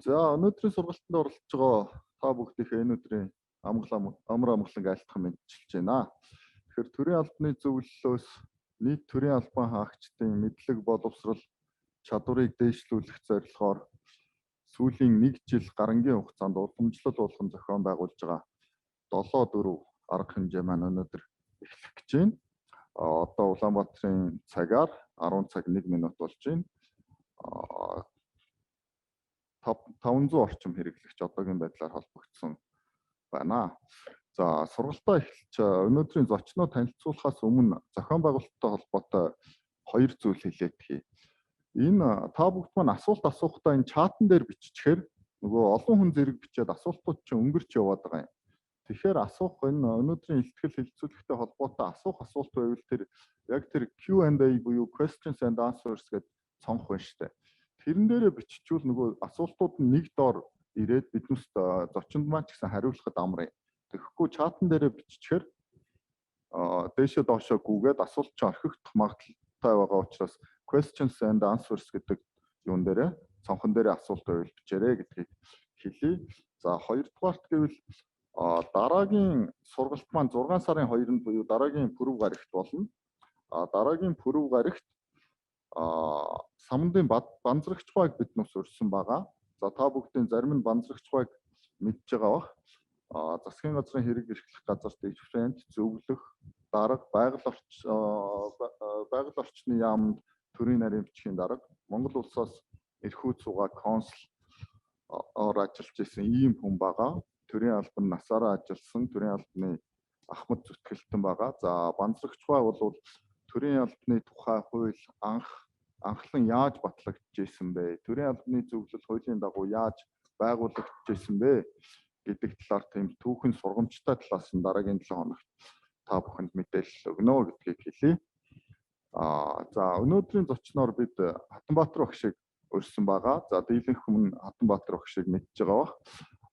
За өнөөдрийн сургалтанд оролцож байгаа та бүгдийнхээ энэ өдрийн амар амгалан айлтгах мэдчилж байна. Тэгэхээр төрийн албаны зөвлөлөөс нийт төрийн албан хаагчдын мэдлэг боловсрол чадварыг дээшлүүлэх зорилгоор сүүлийн 1 жил гарангийн хугацаанд уламжлал болгон зохион байгуулж байгаа 7-4 арга хэмжээ маань өнөөдөр эхлэх гэж байна. Одоо Улаанбаатарын цагаар 10 цаг 1 минут болж байна. 500 орчим хэрэглэгч одоогийн байдлаар холбогдсон байна. За сургалтаа эхэлж өнөөдрийн зочноо танилцуулахаас өмнө зохион байгуулалттай холбоотой 2 зүйл хэлээд хий. Энэ та бүгд маань асуулт асуухдаа энэ чатан дээр биччихээр нөгөө олон хүн зэрэг бичээд асуултууд чинь өнгөрч яваад байгаа юм. Тэгэхээр асуух энэ өнөөдрийн ихтгэл хэлэлцүүлэгтэй холбоотой асуулт байвал тэр яг тэр Q&A буюу questions and answers гэдэг цонх байна шүү дээ. Тэрэн дээрээ биччихвэл нөгөө асуултууд нь нэг доор ирээд биднээс зочинд маань ч гэсэн хариулахад амар юм. Тэгэхгүй чатан дээрээ биччихээр дээшээ доошоо гүгээд асуулт чинь орхигдох магадaltaй байгаа учраас questions and answers гэдэг юун дээрээ цонхон дээрээ асуулт байвал бичээрэй гэдгийг хэлье. За хоёрдугаарт гэвэл дараагийн сургалт маань 6 сарын 2-нд буюу дараагийн пүрэв гарагт болно. Дараагийн пүрэв гарагт самдын банзрагч байг биднээс урьдсан байгаа. За та бүгдийн зарим нь банзрагч байг мэдж байгаа бах. Засгийн газрын хэрэг эрхлэх газарт дифферент зөвлөх, дарга, байгаль орчны яамд төрийн нарийн бичгийн дарга, Монгол улсаас эрхүүд суугаа консул ажиллаж исэн ийм хүн байгаа. Төрийн албан насаараа ажилласан, төрийн албаны ахмад зүтгэлтэн байгаа. За банзрагч байг бол төрийн албаны тухай хууль анхлан яаж батлагдчихсэн бэ? Төрийн албаны зөвлөл хуулийн дагуу яаж байгуулагдчихсэн бэ гэдэг талаар тийм түүхэн сургамжтай талаас нь дараагийн 7 хоногт та бүхэнд мэдээлэл өгнө гэдгийг хэлье. За өнөөдрийн зочноор бид Хатанбаатар багшийг урьдсан байгаа. За дийлэнх өмнө Хатанбаатар багшийг мэдж байгаа бах.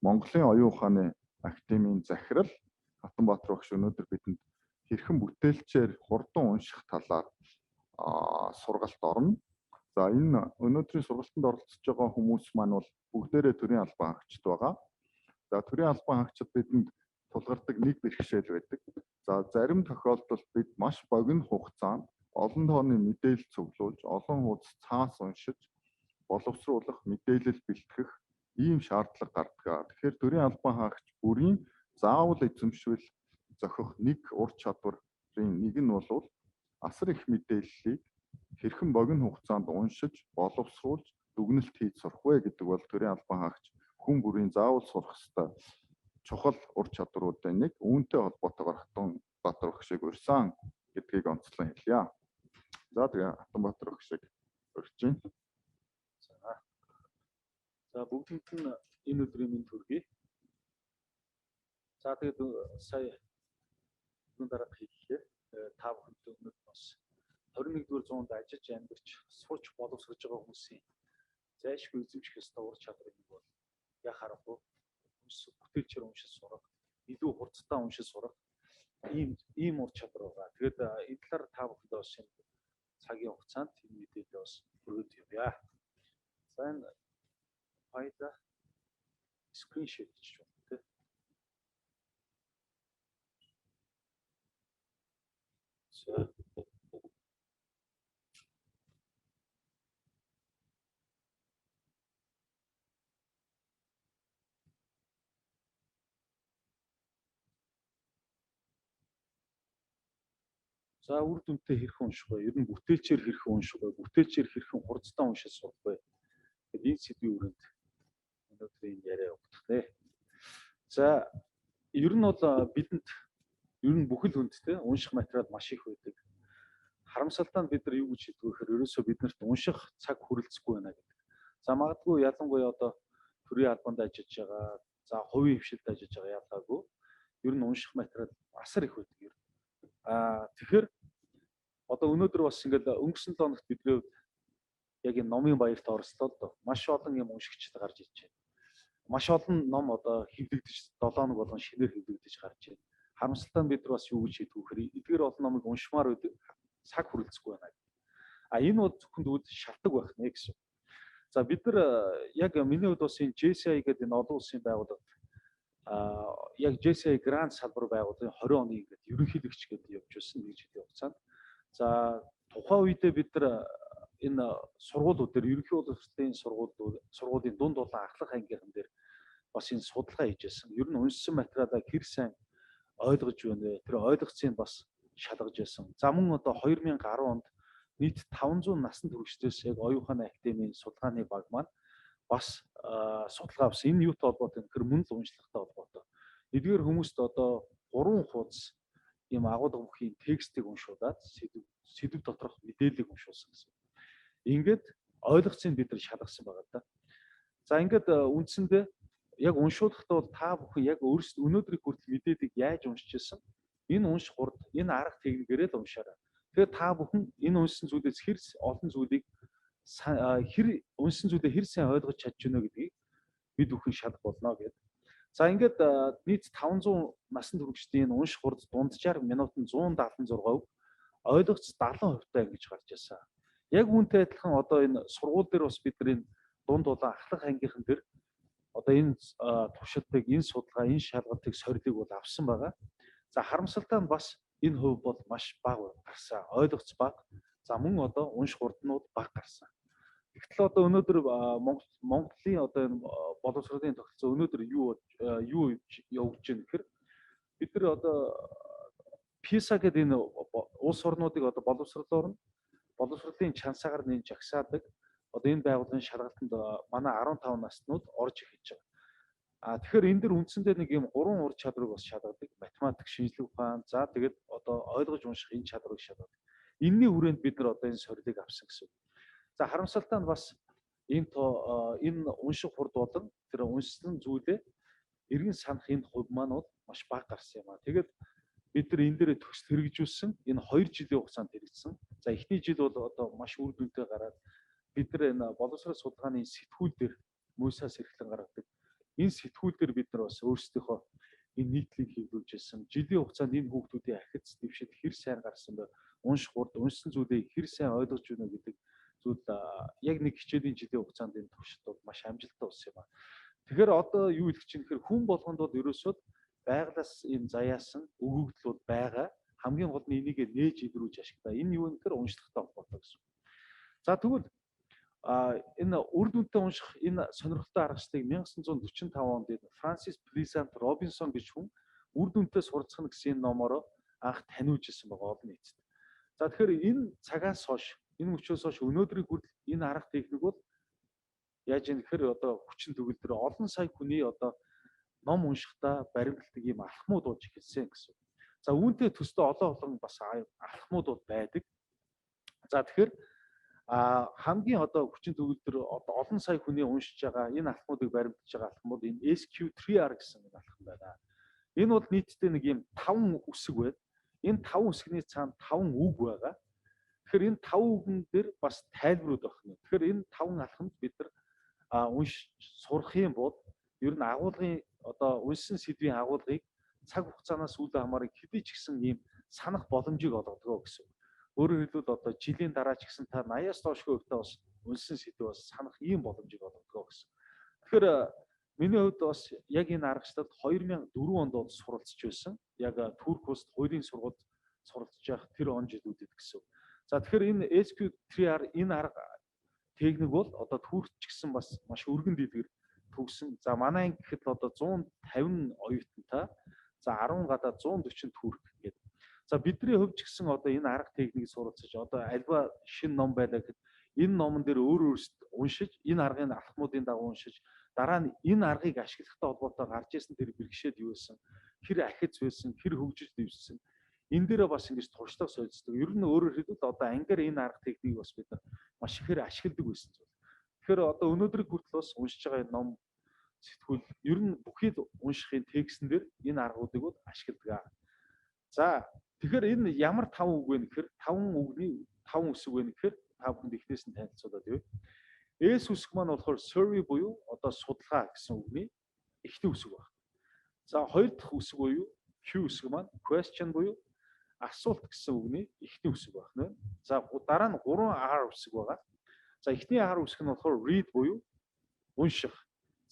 Монголын оюун ухааны академийн захирал Хатанбаатар багш өнөөдөр бидэнд хэрхэн бүтээлчээр хурдан унших талаар сургалт орно. За энэ өнөөдрийн сургалтанд оролцож байгаа хүмүүс маань бол бүгдээрээ төрийн албан хаагчид байгаа. За төрийн албан хаагчид бидэнд тулгардаг нэг бэрхшээл байдаг. За зарим тохиолдолд бид маш богино хугацаанд олон тооны мэдээлэл цуглуулж, олон хуудас цаас уншиж, боловсруулах, мэдээлэл бэлтгэх ийм шаардлага гардаг. Тэгэхээр төрийн албан хаагч бүрийн заавал эзэмшвэл зохих нэг ур чадварын нэг нь бол асар их мэдээллийг хэрхэн богино хугацаанд уншиж, боловсруулж, дүгнэлт хийж сурах вэ гэдэг бол төрийн албан хаагч хүн бүрийн заавал сурах ёстой чухал ур чадваруудын нэг. Үүнтэй холбоотойгоор Хатанбаатар багшийг урьсан гэдгийг онцлон хэлье. За тэгээ Хатанбаатар багшийг урьж байна. За бүгдд нь энэ өдрийн минь төргий. За тэгээд сая энэ дараа хэллээ. Та бүхэнд өнөөдөр бас 21-р зуунд ажиллаж амьдарч сурч боловсрож байгаа хүмүүсийн зайлшгүй эзэмших ёстой ур чадвар нэг бол яг харахгүй бүтээлчээр уншиж сурах, илүү хурцтай уншиж сурах ийм ур чадвар байгаа. Тэгээд энэ талаар та бүхэндээ бас энэ цагийн хугацаанд энэ мэдээлэл бас өргөж явъя. За энэ файлаа скриншот хийж байна тийм. За үр дүнтэй хэрхэн унших вэ? Ер нь бүтээлчээр хэрхэн унших вэ? Бүтээлчээр хэрхэн хурцтай уншиж сурах вэ? Тэгээд энэ сэдвийн хүрээнд өнөөдрийн яриа өгөх нэ. За ер нь бол бидэнд ер нь бүхэл хүндтэй унших материал маш их байдаг. Харамсалтай нь бид нар юу гэж хэлдэг вэ гэхээр ерөөсөө биднэрт унших цаг хүрэлцэхгүй байна гэдэг. За магадгүй ялангуяа одоо төрийн албанд ажиллаж байгаа, за хувийн хвшилд ажиллаж байгаа ялгаагүй ер нь унших материал асар их байдаг ер. Тэгэхээр одоо өнөөдөр бас ингээл өнгөрсөн 7 хоногт бидний яг энэ номын баярт оролцлоо л доо. Маш олон юм уншигчд гарч иж байна. Маш олон ном одоо хэвлэгдэж 7 хоног болгон шинээр хэвлэгдэж гарч байна. Харамсалтай нь бид нар бас юу гэж хэлдэг вэ гэхээр эдгээр олон номыг уншмаар байдаг цаг хүрэлцэхгүй байна. Энэ бол зөвхөн тэгвэл шалтгаан байх нэ гэсэн. За бид нар яг миний хувьд бас энэ JCI гэдэг энэ олон улсын байгууллага яг JCI грант салбар байгууллагын 20 оны ингээд ерөнхийлөгч гэдэг явж байсан нэг жилийн хугацаанд. За тухайн үедээ бид нар энэ сургуулиуд дээр ерөнхий боловсролын сургуулийн дунд дулаан ахлах ангийнхан дээр бас энэ судалгаа хийжсэн. Ер нь уншсан материалаа хэр сайн ойлгож байна вэ? Тэр ойлгоцыг бас шалгаж байсан. За мөн одоо 2010 онд нийт 500 насанд хүрэгчдээс яг оюуханы академийн судалгааны баг маань бас судалгаа авсан. Энэ юутай холбоотой вэ? Тэр мөн л уншлагатай холбоотой. Эдгээр хүмүүст одоо 3 хуудас ийм агуулга бүхий текстийг уншуулад сэдв доторх мэдээллийг уншуулсан гэсэн. Ингээд ойлгоцыг бид нар шалгасан байгаа да. За ингээд үндсэндээ яг уншуулахдаа бол та бүхэн яг өөрсдөө өнөөдрийг хүртэл мэдээллийг яаж уншиж ирсэн? Энэ унш хурд, энэ арга техникээрээ л уншаарай. Тэгэхээр та бүхэн энэ уншсан зүйлээс хэр олон зүйлийг уншсан зүйлээ хэр сайн ойлгож чадж байна гэдгийг бид бүхэн шалгах болно гэдэг. За ингээд нийт 500 насанд хүрэгчдийн унш хурд дунджаар минутанд 176%, ойлгоц 70% ингэж гарч ирсэн. Яг үүнтэй адилхан одоо энэ сургууль дээр бас бид нар энэ дунд дулаан ахлах ангийнхан дээр одоо энэ туршилтыг, энэ судалгаа, энэ шалгалтыг сорилыг бол авсан байгаа. За харамсалтай нь бас энэ хувь бол маш бага гарсан. Ойлгоц бага. За мөн одоо унш хурднууд бага гарсан. Гэтэл одоо өнөөдөр Монголын одоо энэ боловсролын тогтолцоо өнөөдөр юу явж байна гэхээр бид нар одоо PISA гэдэг энэ улс орнуудыг одоо боловсролын чансаагаар нэн жагсаадаг. Одоо энэ байгууллагын шалгалтанд манай 15 наснууд орж эхэлж байгаа. Тэгэхээр энэ дэр үндсэндээ нэг юм 3 ур чадварыг бас шалгадаг. Математик, шинжлэх ухаан, за тэгээд одоо ойлгож унших энэ чадварыг шалгадаг. Энэний хүрээнд бид нар одоо энэ сорилыг авсан гэсэн. За харамсалтай нь бас энэ унших хурд болон тэр уншсан зүйлээ эргэн санах энэ хувь маань бол маш бага гарсан юм аа. Тэгээд бид нар энэ дээрээ төсөл хэрэгжүүлсэн. Энэ 2 жилийн хугацаанд хэрэгжсэн. За эхний жил бол одоо маш үр дүнтэй гараад бид нар энэ боловсрол судалгааны сэтгүүл дээр мөсөөс эрхлэн гаргадаг. Энэ сэтгүүл дээр бид нар бас өөрсдийнхөө энэ нийтлийг хийлгүүлжсэн. Жилийн хугацаанд энэ хүүхдүүдийн ахиц дэвшил хэр сайн гарсан бэ? Унших хурд, уншсан зүйлийг хэр сайн ойлгож байна гэдэг зүйл яг нэг хичээлийн жилийн хугацаанд энэ туршилт бол маш амжилттай болсон юм аа. Тэгэхээр одоо юу хэлэх чинь гэхээр хүн болгонд бол ерөөсөө байгалаас энэ заяасан өгөгдөл бол байгаа. Хамгийн гол нь энийг нээж илрүүлж ашиглаа. Энэ юу вэ гэхээр уншлагатай холбоотой гэсэн. За тэгвэл энэ үр дүнтэй унших энэ сонирхолтой аргачлалыг 1945 онд Франсис Плисант Робинсон гэж хүн үр дүнтэй суралцах гэсэн энэ номороо анх таниулжсэн байгаа олон нийтэд. За тэгэхээр энэ цагаас хойш энэ мөчөөс хойш өнөөдрийн хүртэл энэ арга техник бол яаж юм гэхээр одоо хүчин төгөлдөр олон сая хүний одоо ном уншихтаа баримтлагдаг ийм алхмууд болж эхэлсэн гэсэн. За үүнтэй төстэй олон бас алхмууд бол байдаг. За тэгэхээр хамгийн одоо хүчин төгөлдөр олон сая хүний уншиж байгаа энэ алхмуудыг баримталж байгаа алхмууд энэ SQ3R гэсэн энэ алхам байна. Энэ бол нийтдээ нэг ийм 5 үсэг байна. Энэ 5 үсгний цаана 5 үг байгаа. Тэгэхээр энэ 5 үгэн дээр бас тайлбарууд байна. Тэгэхээр энэ 5 алхамд бид нар унш сурах юм бол ер нь агуулгын одоо уншсан сэдвийн агуулгыг цаг хугацаанаас үл хамааран хэдий ч гэсэн ийм санах боломжийг олгодог гэсэн. Өөрөөр хэлбэл одоо жилийн дараа ч гэсэн та 80-аас доошгүй хувьтай бас уншсан сэдв бас санах ийм боломжийг олгодог гэсэн. Тэгэхээр миний хувьд бас яг энэ аргачлалд 2004 онд бол суралцж байсан. Яг Турк улсад хуулийн сургуульд суралцж явах тэр он жилүүдэд гэсэн. За тэгэхээр энэ SQ3R энэ арга техник бол одоо Туркч гэсэн бас маш өргөн дэлгэр төгсөн. За манай анги гэхэд одоо 150 оюутантай, за 10 гадаа 140 Турк гэдэг. За бидний хувьд ч гэсэн одоо энэ арга техникийг суралцаж одоо альва шинэ ном байлаа гэхэд энэ номон дээр өөрөөсөө уншиж, энэ аргын алхмуудын дагуу уншиж, дараа нь энэ аргыг ашиглахтай холбоотой гарч ирсэн тэр бэрхшээл юу байсан, хэр ахиц байсан, хэр хөгжиж дэвссэн. Энэ дээрээ бас ингэж туршлага солилцдог. Ер нь өөрөөр хэлбэл одоо ангиар энэ арга техникийг бас бид нар маш ихээр ашигладаг байсан зүйл. Тэгэхээр одоо өнөөдрийг хүртэл бас уншиж байгаа ном сэтгүүл ер нь бүхий л уншихын текстэн дээр энэ аргуудыг бол ашигладаг. За тэгэхээр энэ ямар 5 үг вэ гэхээр 5 үгний 5 үсэг вэ гэхээр та бүхэнд эхнээс нь танилцуулаад өгье. S үсэг маань болохоор survey буюу одоо судалгаа гэсэн үгний эхний үсэг байна. За хоёр дахь үсэг буюу Q үсэг маань question буюу асуулт гэсэн үгний эхний үсэг байна. За дараа нь 3R үсэг байгаа. За эхний хар үсэг нь болохоор read буюу унших.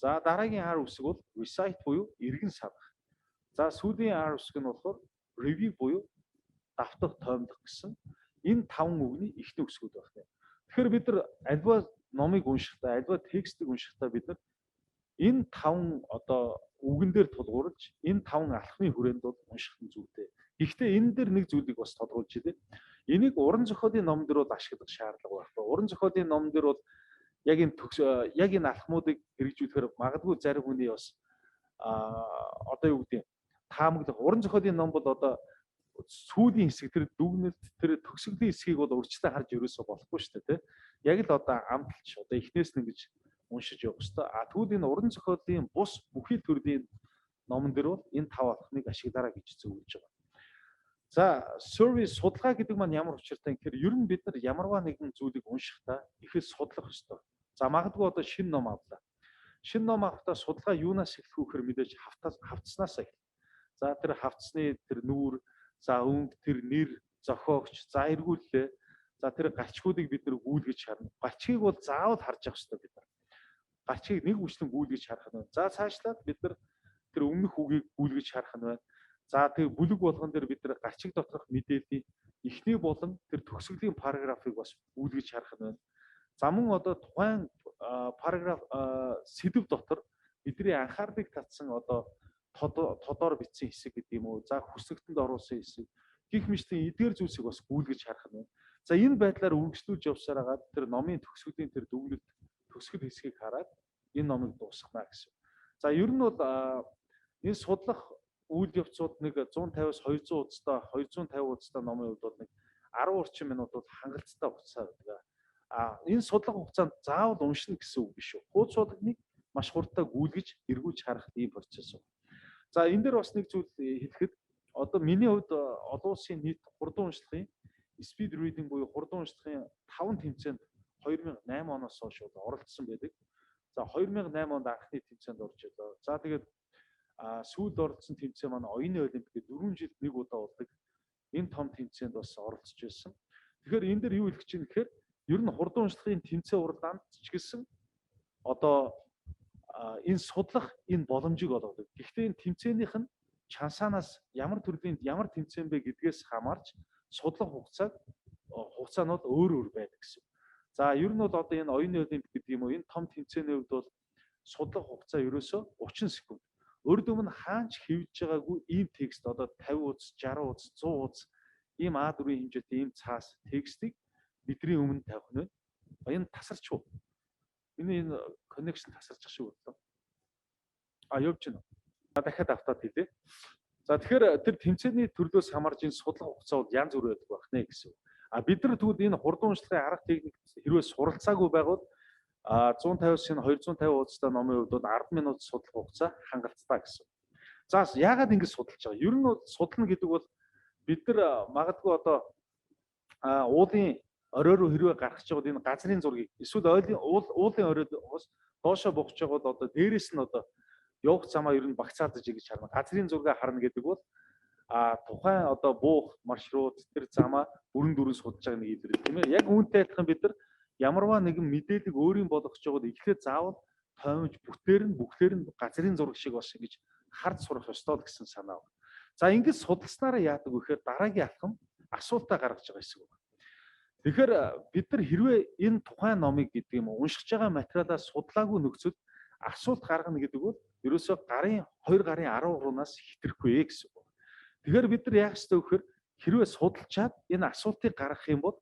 За дараагийн хар үсэг бол recite буюу эргэн санах. За сүүлийн хар үсэг нь болохоор review буюу давтах, тоймдох гэсэн энэ 5 үгний эхний үсгүүд байна. Тэгэхээр бид нар альва номыг уншихдаа, альва текстийг уншихдаа бид нар энэ 5 одоо үгэн дээр тулгуурлаж энэ 5 алхмын хүрээнд бол унших нь зүйтэй. Гэхдээ энэ дээр нэг зүйлийг бас тодруулж илээ. Энийг уран зохиолын ном дээр бол ашиглах шаардлага байхгүй. Уран зохиолын ном дээр бол яг энэ алхмуудыг хэрэгжүүлэхээр магадгүй зарим хүний бас одоо юу гэдэг таамаглах. Уран зохиолын ном бол одоо сүүлийн хэсэг тэр дүгнэлт тэр төгсгөлийн хэсгийг бол урьдчилан харж ерөөсөө болохгүй шүү дээ, тэ. Яг л одоо амталж одоо эхнээс нь гэж уншиж явах хэрэгтэй. Тэгвэл энэ уран зохиолын бус бүхий төрлийн номон дээр бол энэ 5 алхмыг ашиглаарай гэж зөвлөж байгаа. За, survey судалгаа гэдэг маань ямар учиртай гэхээр ер нь бид нар ямарваа нэгэн зүйлийг уншихдаа ихэд судлах ёстой. За, магадгүй одоо шинэ ном авлаа. Шинэ ном авахдаа судалгаа юунаас эхлэх вэ гэхээр мэдээж хавцснаас эхэлнэ. За, тэр хавцсны тэр нүүр, за өнгө, тэр нэр, зохиогч, за эргүүллээ. За, тэр галчгуудыг бид нар гүйлгэж харна. Галчгийг бол заавал харж явах ёстой бид нар. Галчгийг нэг үчлэн гүйлгэж харах нь байна. За, цаашлаад бид нар тэр өмнөх үгийг гүйлгэж харах нь байна. За, тэр бүлэг болгон дээр бид нар галчиг доторх мэдээллийн эхний болон тэр төгсгөлийн параграфыг бас гүйлгэж харах нь байна. За мөн одоо тухайн параграф сэдв дотор бидний анхаарлыг татсан одоо тодор бичсэн хэсэг гэдэг юм уу. За хүсэгтэнд оруулсан хэсэг гих мэтлийн эдгээр зүйлсийг бас гүйлгэж харах нь байна. За энэ байдлаар үргэлжлүүлж явсаар хагаад тэр номын төгсгөлийн тэр дүгнэлт төгсгөл хэсгийг хараад энэ номыг дуусгана гэсэн. За ер нь бол энэ судлах үйл явцууд нэг 150-аас 200 удаа 250 удаа номын хувьд бол нэг 10 орчим минут бол хангалттай хугацаа байдаг. Энэ судлах хугацаанд заавал уншина гэсэн үг биш үү. Хуудас судалгааг маш хурдтай гүйлгэж эргүүлж харах ийм процесс байна. За энэ дээр бас нэг зүйл хэлэхэд одоо миний хувьд олон улсын нийт хурдан уншлагын speed reading буюу хурдан уншлагын 5 тэмцээнд 2008 оноос хойш оролцсон байдаг. За 2008 онд анхны тэмцээнд орж ирлээ. За тэгээд сүүлд оролцсон тэмцээн маань оюуны олимпиад 4 жилд нэг удаа болдог. Энэ том тэмцээнд бас оролцож байсан. Тэгэхээр энэ дээр юу хэлэх гэж байна гэхээр ер нь хурдан уншлагын тэмцээн уралдаанд ч гэсэн одоо энэ судлах энэ боломжийг олгодог. Гэхдээ энэ тэмцээнийх нь чансаанаас ямар төрлийн ямар тэмцээн бэ гэдгээс хамаарч судлах хугацаа нь бол өөр өөр байдаг гэсэн. За ер нь бол одоо энэ оюуны олимпиад гэдэг юм уу энэ том тэмцээний хувьд бол судлах хугацаа ерөөсөө 30 секунд. Өөрөөр хэлбэл хаанч хэвж байгаагүй ийм текст одоо 50 удас, 60 удас, 100 удас ийм А4 хэмжээтэй ийм цаас текстийг бидний өмнө тавих нь энэ тасарч уу. Энэ connection тасарч шиг бодлоо. Явж байна. Дахиад автаад хэлээ. За тэгэхээр тэр тэмцээний төрлөөс хамаарж энэ судлах хугацаа бол янз бүр байдаг байх нэ гэсэн. Бид нар тэгвэл энэ хурдан уншлагын арга техник хэрвээ суралцаагүй байгууд 150-аас 250 удаа номын хувьд бол 10 минут судлах хугацаа хангалттай гэсэн. За яагаад ингэж судалж байгаа? Ер нь судлана гэдэг бол бид нар магадгүй одоо уулын орой руу хэрвээ гаргаж байгаа энэ газрын зургийг эсвэл уулын оройд доошоо бухж байгаа бол одоо дээрэс нь одоо явах замаа ер нь багцаадаж ингэж харна. Газрын зургийг харна гэдэг бол тухайн одоо буух маршрут тэр замаа бүрэн дүүрэн судалж байгаа нэг илэрэл тийм ээ. Яг үүнтэй адилхан бид нар ямарваа нэгэн мэдээлэл өөрийн болгож байгаад эхлээд заавал тоймж бүхлээр нь газрын зураг шиг бас ингэж хард сурах ёстой гэсэн санаа байна. За ингэж судалснараа яадаг вэ гэхээр дараагийн алхам асуултаа гаргаж байгаа хэсэг байна. Тэгэхээр бид нар хэрвээ энэ тухайн номыг гэдэг юм уншиж байгаа материалаа судлаагүй нөхцөл асуулт гаргана гэдэг бол ерөөсөө 2 гарын 13-наас хэтрэхгүй гэсэн үг. Тэгэхээр бид нар яах ёстой вэ гэхээр хэрвээ судалчаад энэ асуултыг гаргах юм бол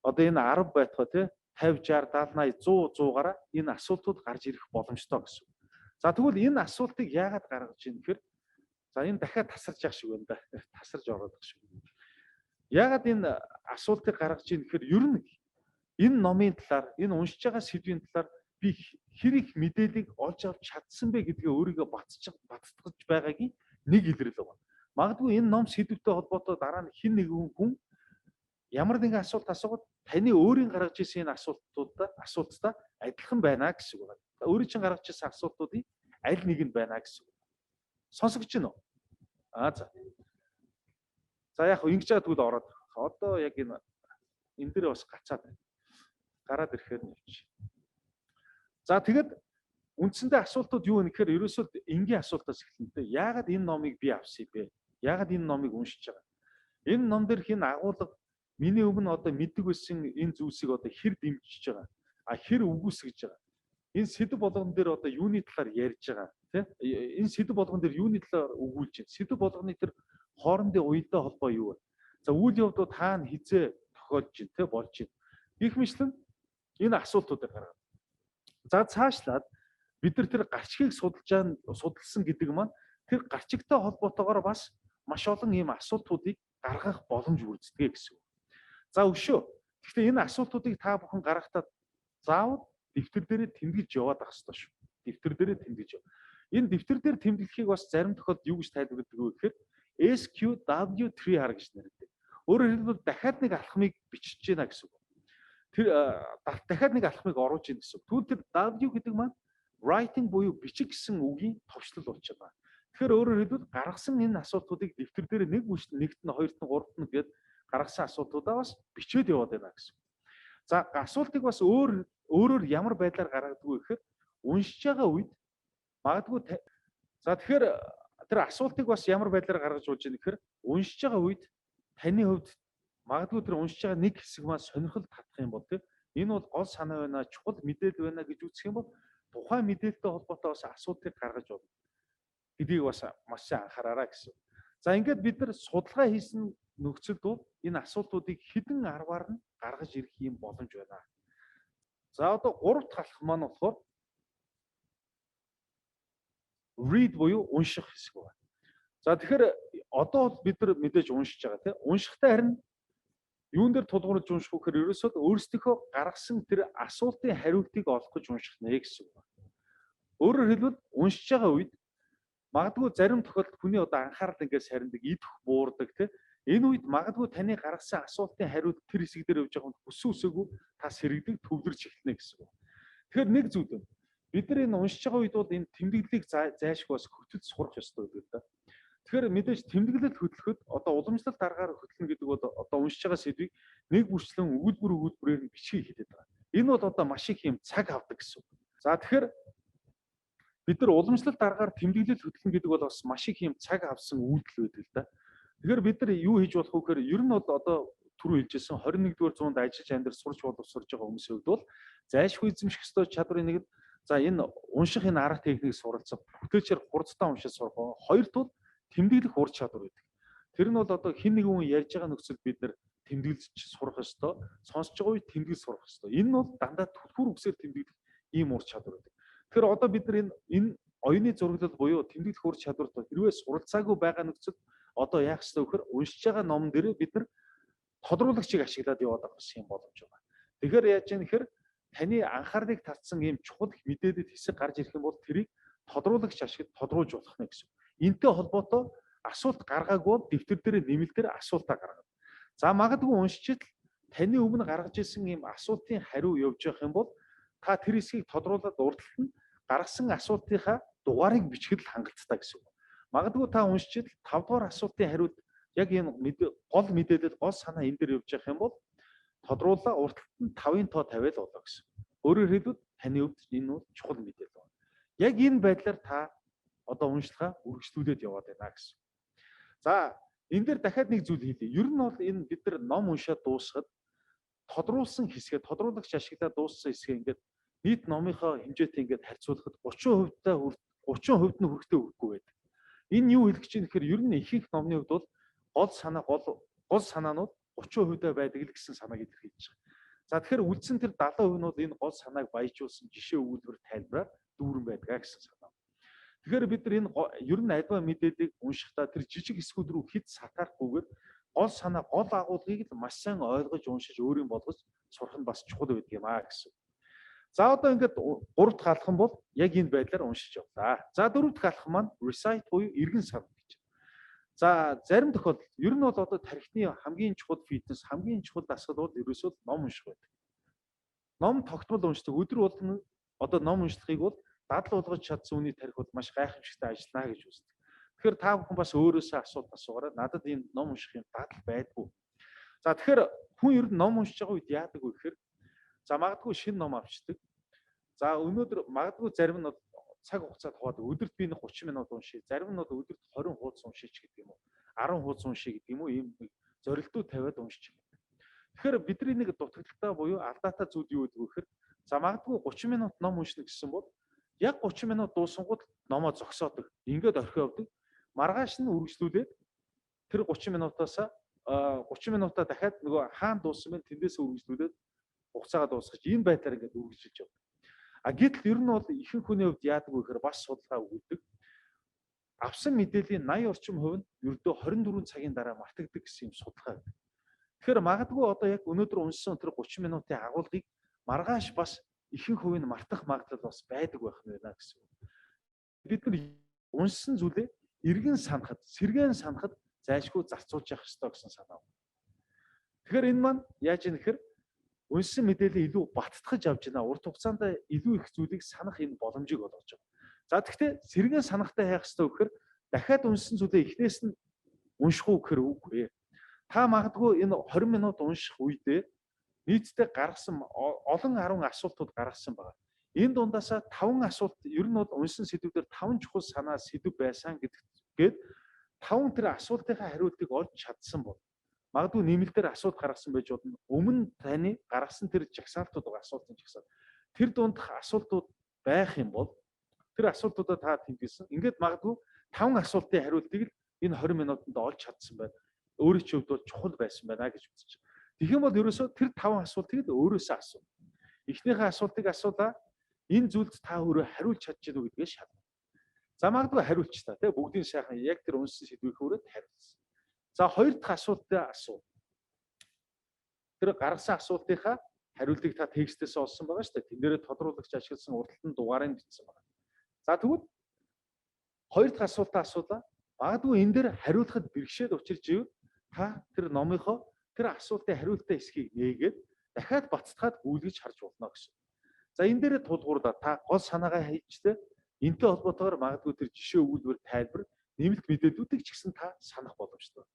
одоо энэ 10 байтугай тий 50, 60, 70, 80, 100, 100-аараа энэ асуултууд гарч ирэх боломжтой гэсэн. За тэгвэл энэ асуултыг яагаад гаргаж ийн гэхээр за энэ дахиад тасарч явах шиг байна да. Тасарч ороод байгаа шиг. Яагаад энэ асуултыг гаргаж ийн гэхээр ер нь энэ номын талаар, энэ уншиж байгаа сэдвийн талаар би хэр их мэдээллийг олж авч чадсан бэ гэдгээ өөрийгөө баттгаж байгаагийн нэг илрэл байна. Магадгүй энэ ном сэдвтэй холбоотой дараа нь хэн нэгэн хүн ямар нэгэн асуулт асуугаад таны өөрийн гаргаж ирсэн энэ асуулттай адилхан байна гэсэн үг байна. Өөрийн чинь гаргаж ирсэн асуултуудын аль нэг нь байна гэсэн үг. Сонсогч нь. За. За яг ингэж байгаа тэгвэл ороод. Одоо яг энэ дээр бас гацаад байна. гараад ирэхээр нэвч. За тэгэд үндсэндээ асуултууд юу вэ гэхээр ерөөсөө энгийн асуултаас эхэлнэ. Яагаад энэ номыг би авсан бэ? Яагаад энэ номыг уншиж байгаа? Энэ ном дээр хин агуулга миний өмнө одоо мэддэг байсан энэ зүйлсийг одоо хэр дэмжиж байгаа? Хэр үгүйсгэж байгаа? Энэ сэдв болгон дээр одоо юуны талаар ярьж байгаа тийм энэ сэдв болгон дээр юуны талаар өгүүлж байна сэдв болгоны тэр хоорондын уянтай холбоо юу вэ за үйл явдлууд хаана хизээ тохиолж байна тийм болж байна гэх мэтлэн энэ асуултуудыг гаргав за цаашлаад бид нар тэр гарчгийг судалсан гэдэг маань тэр гарчигтай холбоотойгоор бас маш олон ийм асуултуудыг гаргах боломж үүсдэг гэсэн үг за өшөө гэхдээ энэ асуултуудыг та бүхэн гаргахдаа заавал дэвтэр дээрээ тэмдэглэж яваад ах хэрэгтэй шүү. Дэвтэр дээрээ тэмдэглэж яв. Энэ дэвтэр дээр тэмдэглэхийг бас зарим тохиолдолд юу гэж тайлбарладаг вэ гэхээр SQW3R гэж нэрлэдэг. Өөрөөр хэлбэл дахиад нэг алхмыг бичиж гинэ гэсэн үг. Тэр дахиад нэг алхмыг оруулж гинэ гэсэн үг. Тэгвэл тэр W гэдэг маань writing буюу бичих гэсэн үгийн товчлол болж байгаа. Тэгэхээр өөрөөр хэлбэл гаргасан энэ асуултуудыг дэвтэр дээр нэг бүшт нэгт нь хоёрт нь гуравт нь гээд гаргасан асуултуудаа бас бичээд яваад байна гэсэн. За асуултыг бас өөрөөр ямар байдлаар гаргадаг вэ гэхээр уншиж байгаа үед магадгүй за тэгэхээр тэр асуултыг бас ямар байдлаар гаргаж болж байгаа гэхээр уншиж байгаа үед таны хувьд магадгүй тэр уншиж байгаа нэг хэсэг маань сонирхол татах юм бол тийм энэ бол гол санаа байна чухал мэдээлэл байна гэж үзэх юм бол тухайн мэдээлэлтэй холбоотой бас асуултыг гаргаж болно гэдгийг бас маш сайн анхаараарай гэсэн. За ингээд бид нар судалгаа хийсэн нөхцөлд бол энэ асуултуудыг хэдэн арваар нь гаргаж ирэх юм боломж байна. За одоо 3 дахь алхам маань болохоор read буюу унших хэсэг байна. За тэгэхээр одоо бол бид нар мэдээж уншиж байгаа тийм уншихтаа харин юун дээр тулгуурлаж унших вэ гэхээр ерөөсөө өөрсдийнхөө гаргасан тэр асуултын хариултыг олох гэж унших нэ гэсэн үг байна. Өөрөөр хэлбэл уншиж байгаа үед магадгүй зарим тохиолдолд хүний одоо анхаарал ингээд сарндаг, идэх буурдаг тийм энэ үед магадгүй таны гаргасан асуултын хариулт тэр хэсэг дээр явж байгаа хүссэн үсээгүй та сэрэгдэг төвлөрч эхэлнэ гэсэн үг. Тэгэхээр нэг зүйл байна. Бид нар энэ уншиж байгаа үед бол энэ тэмдэглэлийг зайлшгүй бас хөтөж сурах ёстой гэдэг да. Тэгэхээр мэдээж тэмдэглэл хөтлөхөд одоо уламжлалт аргаар хөтлөнө гэдэг бол одоо уншиж байгаа сэдвийг нэг бүрчлэн өгүүлбэрээр нь бичгийг хэлээд байгаа. Энэ бол одоо маш их юм цаг авдаг гэсэн үг. За тэгэхээр бид нар уламжлалт аргаар тэмдэглэл хөтлөнө гэдэг бол бас маш их юм цаг авсан үйлдэл байдаг л да. Тэгэхээр бид нар юу хийж болох вэ гэхээр ер нь бол одоо түрүү хэлжсэн 21-р зуунд ажиллаж амьдар сурч боловсрож байгаа хүмүүсийн хувьд бол зайлшгүй эзэмших ёстой чадрын нэг за энэ унших энэ арга техникийг суралцах бүтээлчээр хурцтай уншиж сурах хоёрт бол тэмдэглэх ур чадвар байдаг. Тэр нь бол одоо хэн нэгэн хүн ярьж байгаа нөхцөлд бид нар тэмдэглэж сурах ёстой, сонсож байгаа үед тэмдэглэж сурах ёстой. Энэ нь бол дандаа түлхүүр үгсээр тэмдэглэх ийм ур чадвар байдаг. Тэгэхээр одоо бид нар энэ оюуны зураглал буюу тэмдэглэх ур чадварт хэрвээ суралцаагүй байгаа нөхцөлд одоо яах ёстой вэ гэхээр уншиж байгаа ном дээр бид нар тодруулагчийг ашиглаад яваад авах юм боломж байна. Тэгэхээр яаж юм гэхээр таны анхаарлыг татсан ийм чухал мэдээлэл хэсэг гарч ирэх юм бол тэрийг тодруулагч ашиглаж тодруулж болох нь гэсэн. Энтэй холбоотой асуулт гаргаагүй бол дэвтэр дээр нэмэлтээр асуултаа гаргана. За магадгүй уншиж таны өмнө гаргаж ирсэн ийм асуултын хариу явж явах юм бол та тэр хэсгийг тодруулаад урдлалт нь гаргасан асуултынхаа дугаарыг бичгэд л хангалттай гэсэн. Магадгүй та уншиж 5 дугаар асуултын хариуд яг энэ гол мэдээлэл гол санаа энэ дээр явж явах юм бол тодруулаа урталт нь 5-ын тоо тавиал болоо гэсэн. Өөрөөр хэлбэл таны хувьд энэ бол чухал мэдээлэл байна. Яг энэ байдлаар та одоо уншлагаа үргэлжлүүлээд яваад байна гэсэн. За энэ дээр дахиад нэг зүйл хэлье. Ер нь бол энэ бид нар ном уншаад дуусгаад тодруулсан хэсгээ тодруулагч ашиглаад дууссан хэсгээ ингээд нийт номынхоо хэмжээтэй ингээд харьцуулахад 30% нь хүрэхтэй хүрэхгүй байдаг. Энэ юу хэлэх гэж юм гэхээр ер нь ихэнх номны хувьд бол гол санаанууд 30% байдаг л гэсэн санааг илэрхийлж байгаа. За тэгэхээр үлдсэн тэр 70% нь бол энэ гол санааг баяжуулсан жишээ өгүүлбэр тайлбараар дүүрэн байдгаа гэсэн санаа. Тэгэхээр бид нар энэ ер нь альва мэдээллийг уншихдаа тэр жижиг хэсгүүд рүү хэд сатаарахгүйгээр гол санаа, гол агуулгыг л маш сайн ойлгож уншиж өөрийн болгож сурах нь бас чухал байдаг юм аа гэсэн. За одоо ингээд 3 дахь алхам бол яг энэ байдлаар уншиж явлаа. За 4 дахь алхам маань recite буюу эргэн санах гэж. За зарим тохиолдолд ер нь бол одоо тархины хамгийн чухал фитнес, хамгийн чухал дасгал бол ерөөсөө ном унших байдаг. Ном тогтмол уншдаг. Өдөр болгон одоо ном уншихыг бол дадал болгож чадсан үний тарих бол маш гайхамшигтай ажиллана гэж үздэг. Тэгэхээр та бүхэн бас өөрөөсөө асуулт асуугаарай. Надад энэ ном унших юм дадал байдгүй. За тэгэхээр хүн ер нь ном уншиж байгаа үед яадаг вэ гэхээр За магадгүй шинэ ном авчдаг. За өнөөдөр магадгүй зарим нь цаг хугацаад хуваадаг. Өдөрт би 30 минут уншия. Зарим нь өдөрт 20 хуудас уншиж гэдэг юм уу? 10 хуудас уншия гэдэг юм уу? Ийм зорилтууд тавиад уншиж байгаа. Тэгэхээр бидний нэг дутагдaltaа буюу алдаатай зүйл юу гэдэг вэ гэхээр за магадгүй 30 минут ном уншина гэсэн бол яг 30 минут дуусангууд номоо зогсоодог. Ингээд орхио явдаг. Маргааш нь үргэлжлүүлээд тэр 30 минутаас 30 минутаа дахиад нөгөө хаана дууссан бэ тэндээс үргэлжлүүлээд хугацаагаа дуусгаж энэ байдлаар ингээд үргэлжилж явдаг. Гэтэл ер нь бол ихэнх хүний хувьд яадаг вэ гэхээр бас судалгаа өгдөг. Авсан мэдээллийн 80 орчим хувь нь ердөө 24 цагийн дараа мартагддаг гэсэн юм судалгаа байдаг. Тэгэхээр магадгүй одоо яг өнөөдөр уншсан тэр 30 минутын агуулгыг маргааш бас ихэнх хувь нь мартах магадлал бас байдаг байх нь байна гэсэн. Бид нар уншсан зүйлээ эргэн санахад, сэргээн санахад зайлшгүй зарцуулж явах ёстой гэсэн санаа. Тэгэхээр энэ маань яаж юм гэхээр уншсан мэдээлэл илүү баттгаж авч байна. Урт хугацаанд илүү их зүйлийг санах энэ боломжийг олгож байгаа. За тэгэхээр сэргээн санахтай яах ёстой вэ гэхээр дахиад уншсан зүйлээ эхнээс нь унших уу гэхээр үгүй. Та магадгүй энэ 20 минут унших үедээ нийтдээ гаргасан олон 10 асуултууд гаргасан байгаа. Энэ дундаасаа 5 асуулт ер нь бол уншсан сэдвүүдээр 5 чухал санаа сэдв байсан гэдгээд 5 тэр асуултынхаа хариултыг олж чадсан бол магадгүй нэмэлтээр асуулт гаргасан байж болно. Өмнө таны гаргасан тэр жагсаалтууд байгаа асуултын жагсаалт. Тэр дундх асуултууд байх юм бол тэр асуултуудаа та тэмдэглэсэн. Ингээд магадгүй 5 асуултын хариултыг л энэ 20 минутанд олж чадсан байна. Өөрийн ч хувьд бол чухал байсан байна гэж үзэж байна. Тэгэх юм бол ерөөсөө тэр 5 асуултыг л өөрөөсөө асуу. Эхнийхээ асуултыг асуулаа. Энэ зүйлд та өөрөө хариулж чадж байна уу гэдгээ шалгах. За магадгүй хариулч та тий бүгдийн сайхан яг тэр уншсан сэдвийн хүрээд хариулсан. За хоёр дахь асуултаа асуу. Тэр гаргасан асуултынхаа хариултыг та текстээс олсон байгаа шүү дээ. Тэндээрээ тодруулагч ашигласан урталтан дугаарыг бичсэн байна. За тэгвэл хоёр дахь асуултаа асуулаа. Магадгүй энэ дээр хариулахад бэрхшээл учирч ивэл та тэр номынхоо тэр асуултын хариултаа эсхийг нээгээд дахиад бацтгаад гүйлгэж харж болно гэсэн. За энэ дээрээ тулгуурлаа та гол санаагаа хийжтэй энтэй холбоотойгоор магадгүй тэр жишээ өгүүлбэр тайлбар нэмэлт мэдээллүүдийг ч гэсэн та санах боломжтой.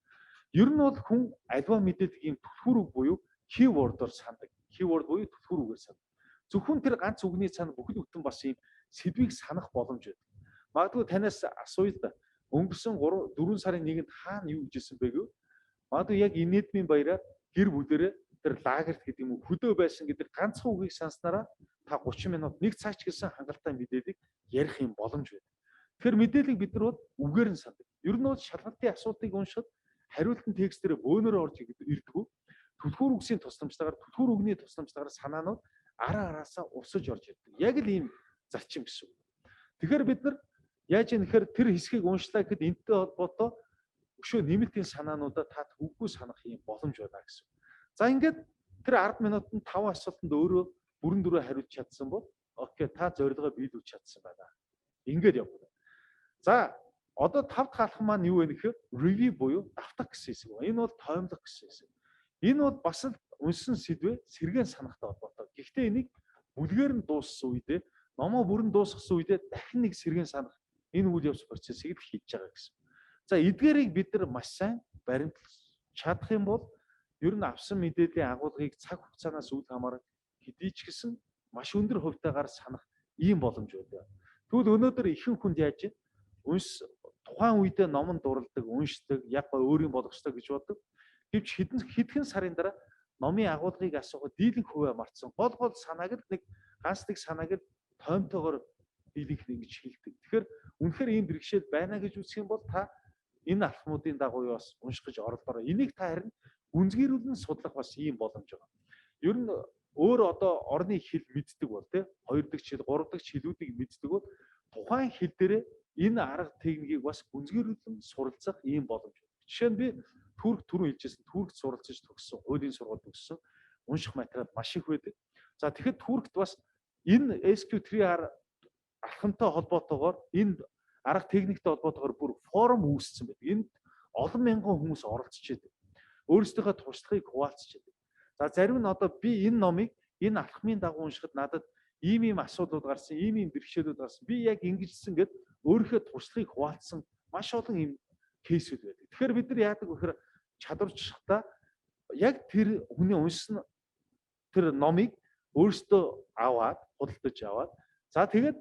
Ер нь бол хүн альва мэдээллийг ийм түлхүүр үг буюу keyword-оор сандаг. Keyword буюу түлхүүр үгээр сандаг. Зөвхөн тэр ганц үгний цаана бүхэл бүтэн бас ийм сэдвийг санах боломж байдаг. Магадгүй танаас асууя л да. Өнгөрсөн 4 сарын 1-нд хаана юу хийжсэн бэ гэв? Магадгүй яг инээдмийн баяраар гэр бүлэрээ тэр лагерт гэдэг юм уу хөдөө байсан гэдэг ганцхан үгийг санснараа та 30 минут нэг цаг ч гэсэн хангалттай мэдээллийг ярих юм боломж байна. Тэгэхээр мэдээллийг бид нар үгээр нь сандаг. Ер нь бол шалгалтын асуултыг уншихад хариултын текстээр бөөнөрөө орж ирдэггүй. Түлхүүр үгсийн тусламжтайгаар түлхүүр үгний тусламжтайгаар санаанууд араасаа урсаж орж ирдэг. Яг л ийм зарчим гэсэн үг. Тэгэхээр бид нар яаж юм гэхээр тэр хэсгийг уншлаа гэхэд энэтэй холбоотой өшөө нэмэлтийн санаануудаа та төггүй санах юм боломж байна гэсэн. За ингээд тэр 10 минутанд 5 асуултанд өөрөө бүрэн дөрөв хариулж чадсан бол окей та зорилгоо биелүүлж чадсан байна. Ингээд явна. За одоо 5 дахь алхам маань юу вэ гэхээр review буюу давтах гэсэн хэсэг байна. Энэ бол тоомлох гэсэн хэсэг. Энэ бол бас л уншсан сэдвээ сэргээн санахтай холбоотой. Гэхдээ энийг бүлгээр нь дууссан үедээ номоо бүрэн дуусгасан үедээ дахин нэг сэргээн санах энэ үйл явц процессыг хийж байгаа гэсэн. За эдгээрийг бид нар маш сайн баримтлах чадах юм бол ер нь авсан мэдээллийн агуулгыг цаг хугацаанаас үл хамааран хэдий ч гэсэн маш өндөр хувьтайгаар санах ийм боломж байдаг. Тэгвэл өнөөдөр ихэнх хүнд яаж вэ? Тухайн үедээ номон дурладаг, уншдаг, яг өөрийн болох ёстой гэж боддог. Гэвч хэдхэн сарын дараа номын агуулгыг асуухад дийлэнх хувиа мартсан. Гол санааг л нэг ганц нэг санааг л тоймтойгоор дийлэнх ингэж хэлдэг. Тэгэхээр үнэхээр ийм бэрхшээл байна гэж үзэх юм бол та энэ алхмуудын дагуу бас унших гэж оролдороо. Энийг та харин гүнзгийрүүлэн судлах бас ийм боломж байгаа. Ер нь өөр одоо орны хэл мэддэг бол тий 2 дахь хэл, 3 дахь хэлүүдийг мэддэг бол тухайн хэл дээрээ энэ арга техникийг бас гүнзгийрүүлэн суралцах ийм боломж. Жишээ нь би Түрк түрүү хэлжсэн Түркт суралцж төгссөн, хуулийн сургууль төгссөн, унших материал маш их байдаг. За тэгэхэд Түркт бас энэ SQ3R алхамтай холбоотойгоор энэ арга техниктэй холбоотойгоор бүр форум үүссэн байдаг. Энд олон мянган хүмүүс оролцож байдаг. Өөрсдийнхөө туршлагыг хуваалцж байдаг. За зарим нь одоо би энэ номыг энэ алхмын дагуу уншихад надад ийм асуудлууд гарсан, ийм бэрхшээлүүд гарсан. Би яг ингэжсэн гэд өөрийнхөө туршлагыг хуваалцсан маш олон ийм кейсүүд байдаг. Тэгэхээр бид нар яадаг вэ гэхээр чадварчдаа яг тэр хүний уншсан тэр номыг өөрсдөө аваад худалдаж аваад за тэгээд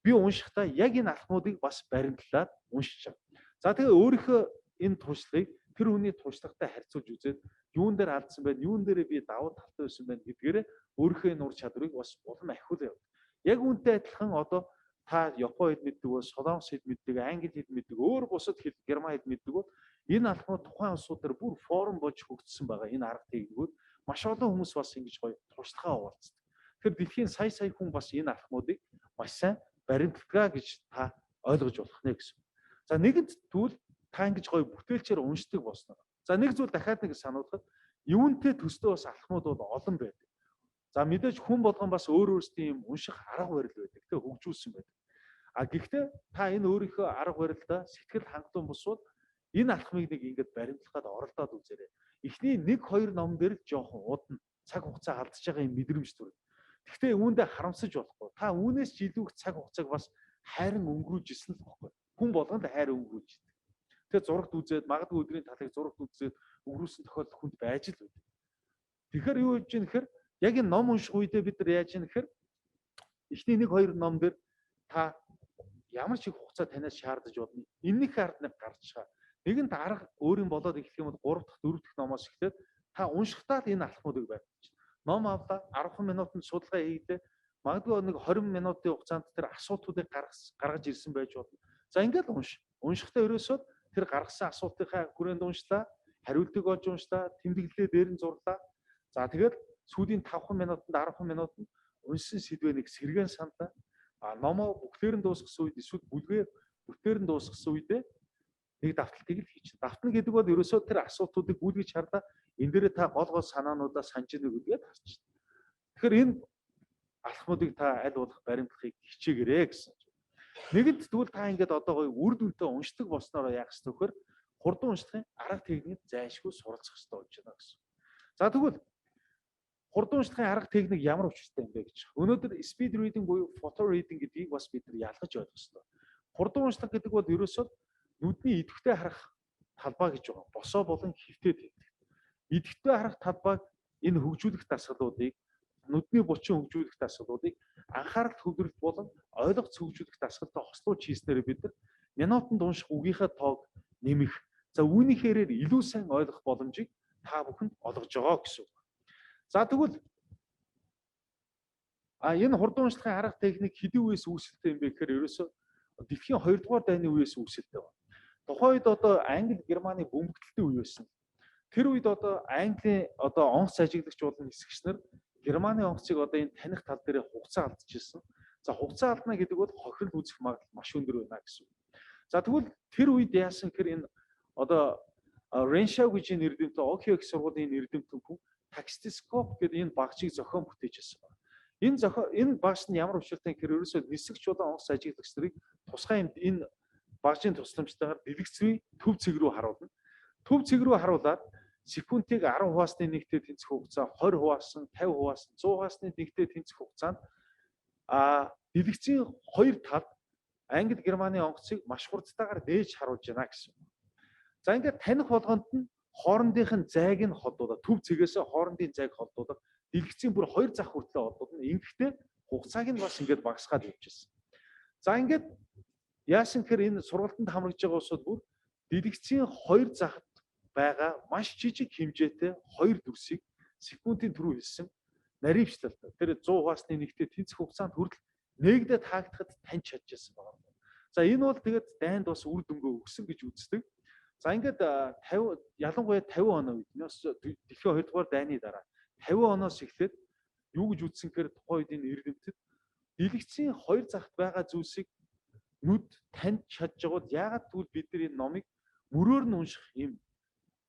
би уншихдаа яг энэ алхмуудыг бас баримтлаад уншиж байгаа. За тэгээ өөрийнхөө энэ туршлагыг тэр хүний туршлагатай харьцуулж үзээд юун дээр алдсан байна, юун дээр би давуу талтай байсан байна гэдгээр өөрийнхөө энэ ур чадварыг бас улам ахиулаа явуулдаг. Яг үүнтэй адилхан одоо та Япон хэд мэддэг бол, Солонгос хэд мэддэг, Англи хэд мэддэг, өөр бусад хэд Герман хэд мэддэг бол энэ алхмууд тухайн улсуудаар бүр форум болж хөгжсөн байгаа. Энэ арга техникүүд маш олон хүмүүс бас ингэж гоё туршлагаа хуваалцдаг. Тэгэхээр дэлхийн сая хүн бас энэ алхмуудыг маш сайн баримтлагаа гэж та ойлгож болох нэ гэсэн. За нэгэнт тэгвэл та ингэж гоё бүтээлчээр уншдаг болсноо. За нэг зүйл дахиад нэг сануулхад юунтэй төстэй бас алхмууд бол олон байдаг. За мэдээж хүн болгон бас өөр өөрсдийн юм унших арга барил байдаг. Тэ хөгжүүлсэн байдаг. А гэхдээ та энэ өөрийнхөө арга барилдаа сэтгэл хангалуун босвол энэ алхмыг нэг ингэж баримтлахад оролдоод үзээрэй. Эхний 1-2 ном дээр л жоохон удна цаг хугацаа алдаж байгаа юм мэдрэмж төрөв. Гэхдээ үүндээ харамсаж болохгүй. Та үүнээс ч илүү их цаг хугацааг бас хайран өнгөрүүлж исэн л баггүй. Хүн болгонд хайр өнгөрүүлж идэг. Тэгээ зурагт үзээд магадгүй өдрийн талыг зурагт үзээд өнгөрүүлсэн тохиолдол хүнд байж л байдаг. Тэгэхээр юу гэж юм гэхээр яг энэ ном унших үедээ бид нар яаж юм гэхээр эхний 1-2 ном дээр та ямар ч их хугацаа танаас шаардаж болно. Энэний ард нэг гарч байгаа. Нэгэнт арга өөрийн болоод эхлэх юм бол 3 дахь 4 дахь номоос эхлээд та уншихтаа л энэ алхмуудыг барьж. Ном авлаа 10 минутанд судалгаа хийхдээ магадгүй нэг 20 минутын хугацаанд тэр асуудлуудыг гаргаж ирсэн байж болно. За ингээд унш. Уншихтаа ерөөсөө тэр гаргасан асуултынхаа хүрээнд уншлаа, хариултыг олж уншлаа, тэмдэглэлээ дээр нь зурлаа. За тэгээд сүүлийн 5 минутанд 10 минутанд уншсан сэдвэнийг сэргээн саналаа. Номоо бүхлээр нь дуусгасан үед эсвэл бүлгээ бүтээр нь дуусгасан үедээ нэг давталтыг л хийчих. Давтна гэдэг бол ерөөсөө тэр асуудлуудыг гүйлгэж харлаа. Энэ дээрээ та гол санаануудаа санаж ийнэ гэдгээд харчих. Тэгэхээр энэ алхмуудыг та аль болох баримтлахыг хичээгээрэй гэсэн. Нэгэнт тэгвэл та ингээд одоо гоё үр дүнтэй уншдаг болсноор яах ёстой вөхөр хурдан уншихын арга техник зайлшгүй суралцах ёстой болж байна гэсэн. За тэгвэл хурдан уншихын арга техник ямар учиртай юм бэ гэж. Өнөөдөр speed reading буюу photo reading гэдгийг бас бид нар ялгаж ойлгох ёстой. Хурдан уншлах гэдэг бол ерөөсөө нүдний идэвхтэй харах талбай гэж байгаа. Босоо болон хэвтээд байдаг. Идэвхтэй харах талбайг энэ хөгжүүлэх дасгалуудыг нүдний булчин хөгжүүлэх дасгалуудыг анхаарал төвлөрөлт болон ойлголт хөгжүүлэх дасгалтай хослуулж хийснээр бид нар минутанд унших үгийнхээ тоог нэмэх. За үүнийхээрээр илүү сайн ойлгох боломжийг та бүхэнд олгож байгаа гэсэн үг. За тэгвэл энэ хурдан уншлахын арга техник хэдийн үеэс үүсэлтэй юм бэ гэхээр ерөөсөө дэлхийн 2 дугаар дайны үеэс үүсэлтэй байна. Тухайн үед одоо Англи, Германы бөмбөгдөлтийн үе байсан. Тэр үед одоо Английн одоо онгоц ажиглагч болон нисгэгч нар Германы онгоцыг одоо энэ таних тал дээр хугацаа алдчихсан. За хугацаа алдна гэдэг бол хохирол үүсэх магадлал маш өндөр байна гэсэн. За тэгвэл тэр үед яасан гэхээр энэ одоо Реншау гэж энэ эрдэмтэн Окио их сургуулийн эрдэмтэн хүн такстископ гэдэг энэ багцыг зохион бүтээжсэн байна. Энэ багц нь ямар учиртай гэхээр ерөөсөө нисгэгч болон онгоц ажиглагч нарыг тусгай энэ багцын тусламжтайгаар дэлгэцийн төв цэг рүү харуулна. Төв цэг рүү харуулад секундыг 10 хуваасны нэгтэй тэнцэх хугацаа, 20 хуваасан, 50 хуваасан, 100 хуваасны нэгтэй тэнцэх хугацаанд дэлгэцийн хоёр талд Англи, Германы онгоцыг маш хурдтайгаар нээж харуулж байна гэсэн. За ингээд таних болгонд нь хоорондынх нь зайг нь холдуулаад төв цэгээс хоорондын зайг холдуулаад дэлгэцийн бүр хоёр зах хүртлээр холдуулна. Ингэхдээ хугацааг нь бас ингээд багасгаад явчихсан. За ингээд яасан гэхээр энэ сургалтанд хамрагдж байгаа усуд бүр дэлгэцийн хоёр захад байгаа маш жижиг хэмжээтэй хоёр дүрсийг секундын түрүү хэлсэн наривчлалтай. Тэр 100 хуваасны нэгтэй тэнцэх хугацаанд хүртэл нээгдээд хаагдахад таньж чадчихсан байна. За энэ бол тэгээд дайнд бас үр дүнгээ өгсөн гэж үздэг. За ингээд 50 ялангуяа 50 оноо үед дэлхийн 2 дугаар дайны дараа 50 оноос эхлээд юу гэж үзсэн гэхээр тухайн үед энэ эрдэмтэд дэлгэцийн хоёр захад байгаа зүйлсийг нүд танд чадж байгаа бол яагаад тэгвэл бид нар энэ номыг мөрөөр нь унших юм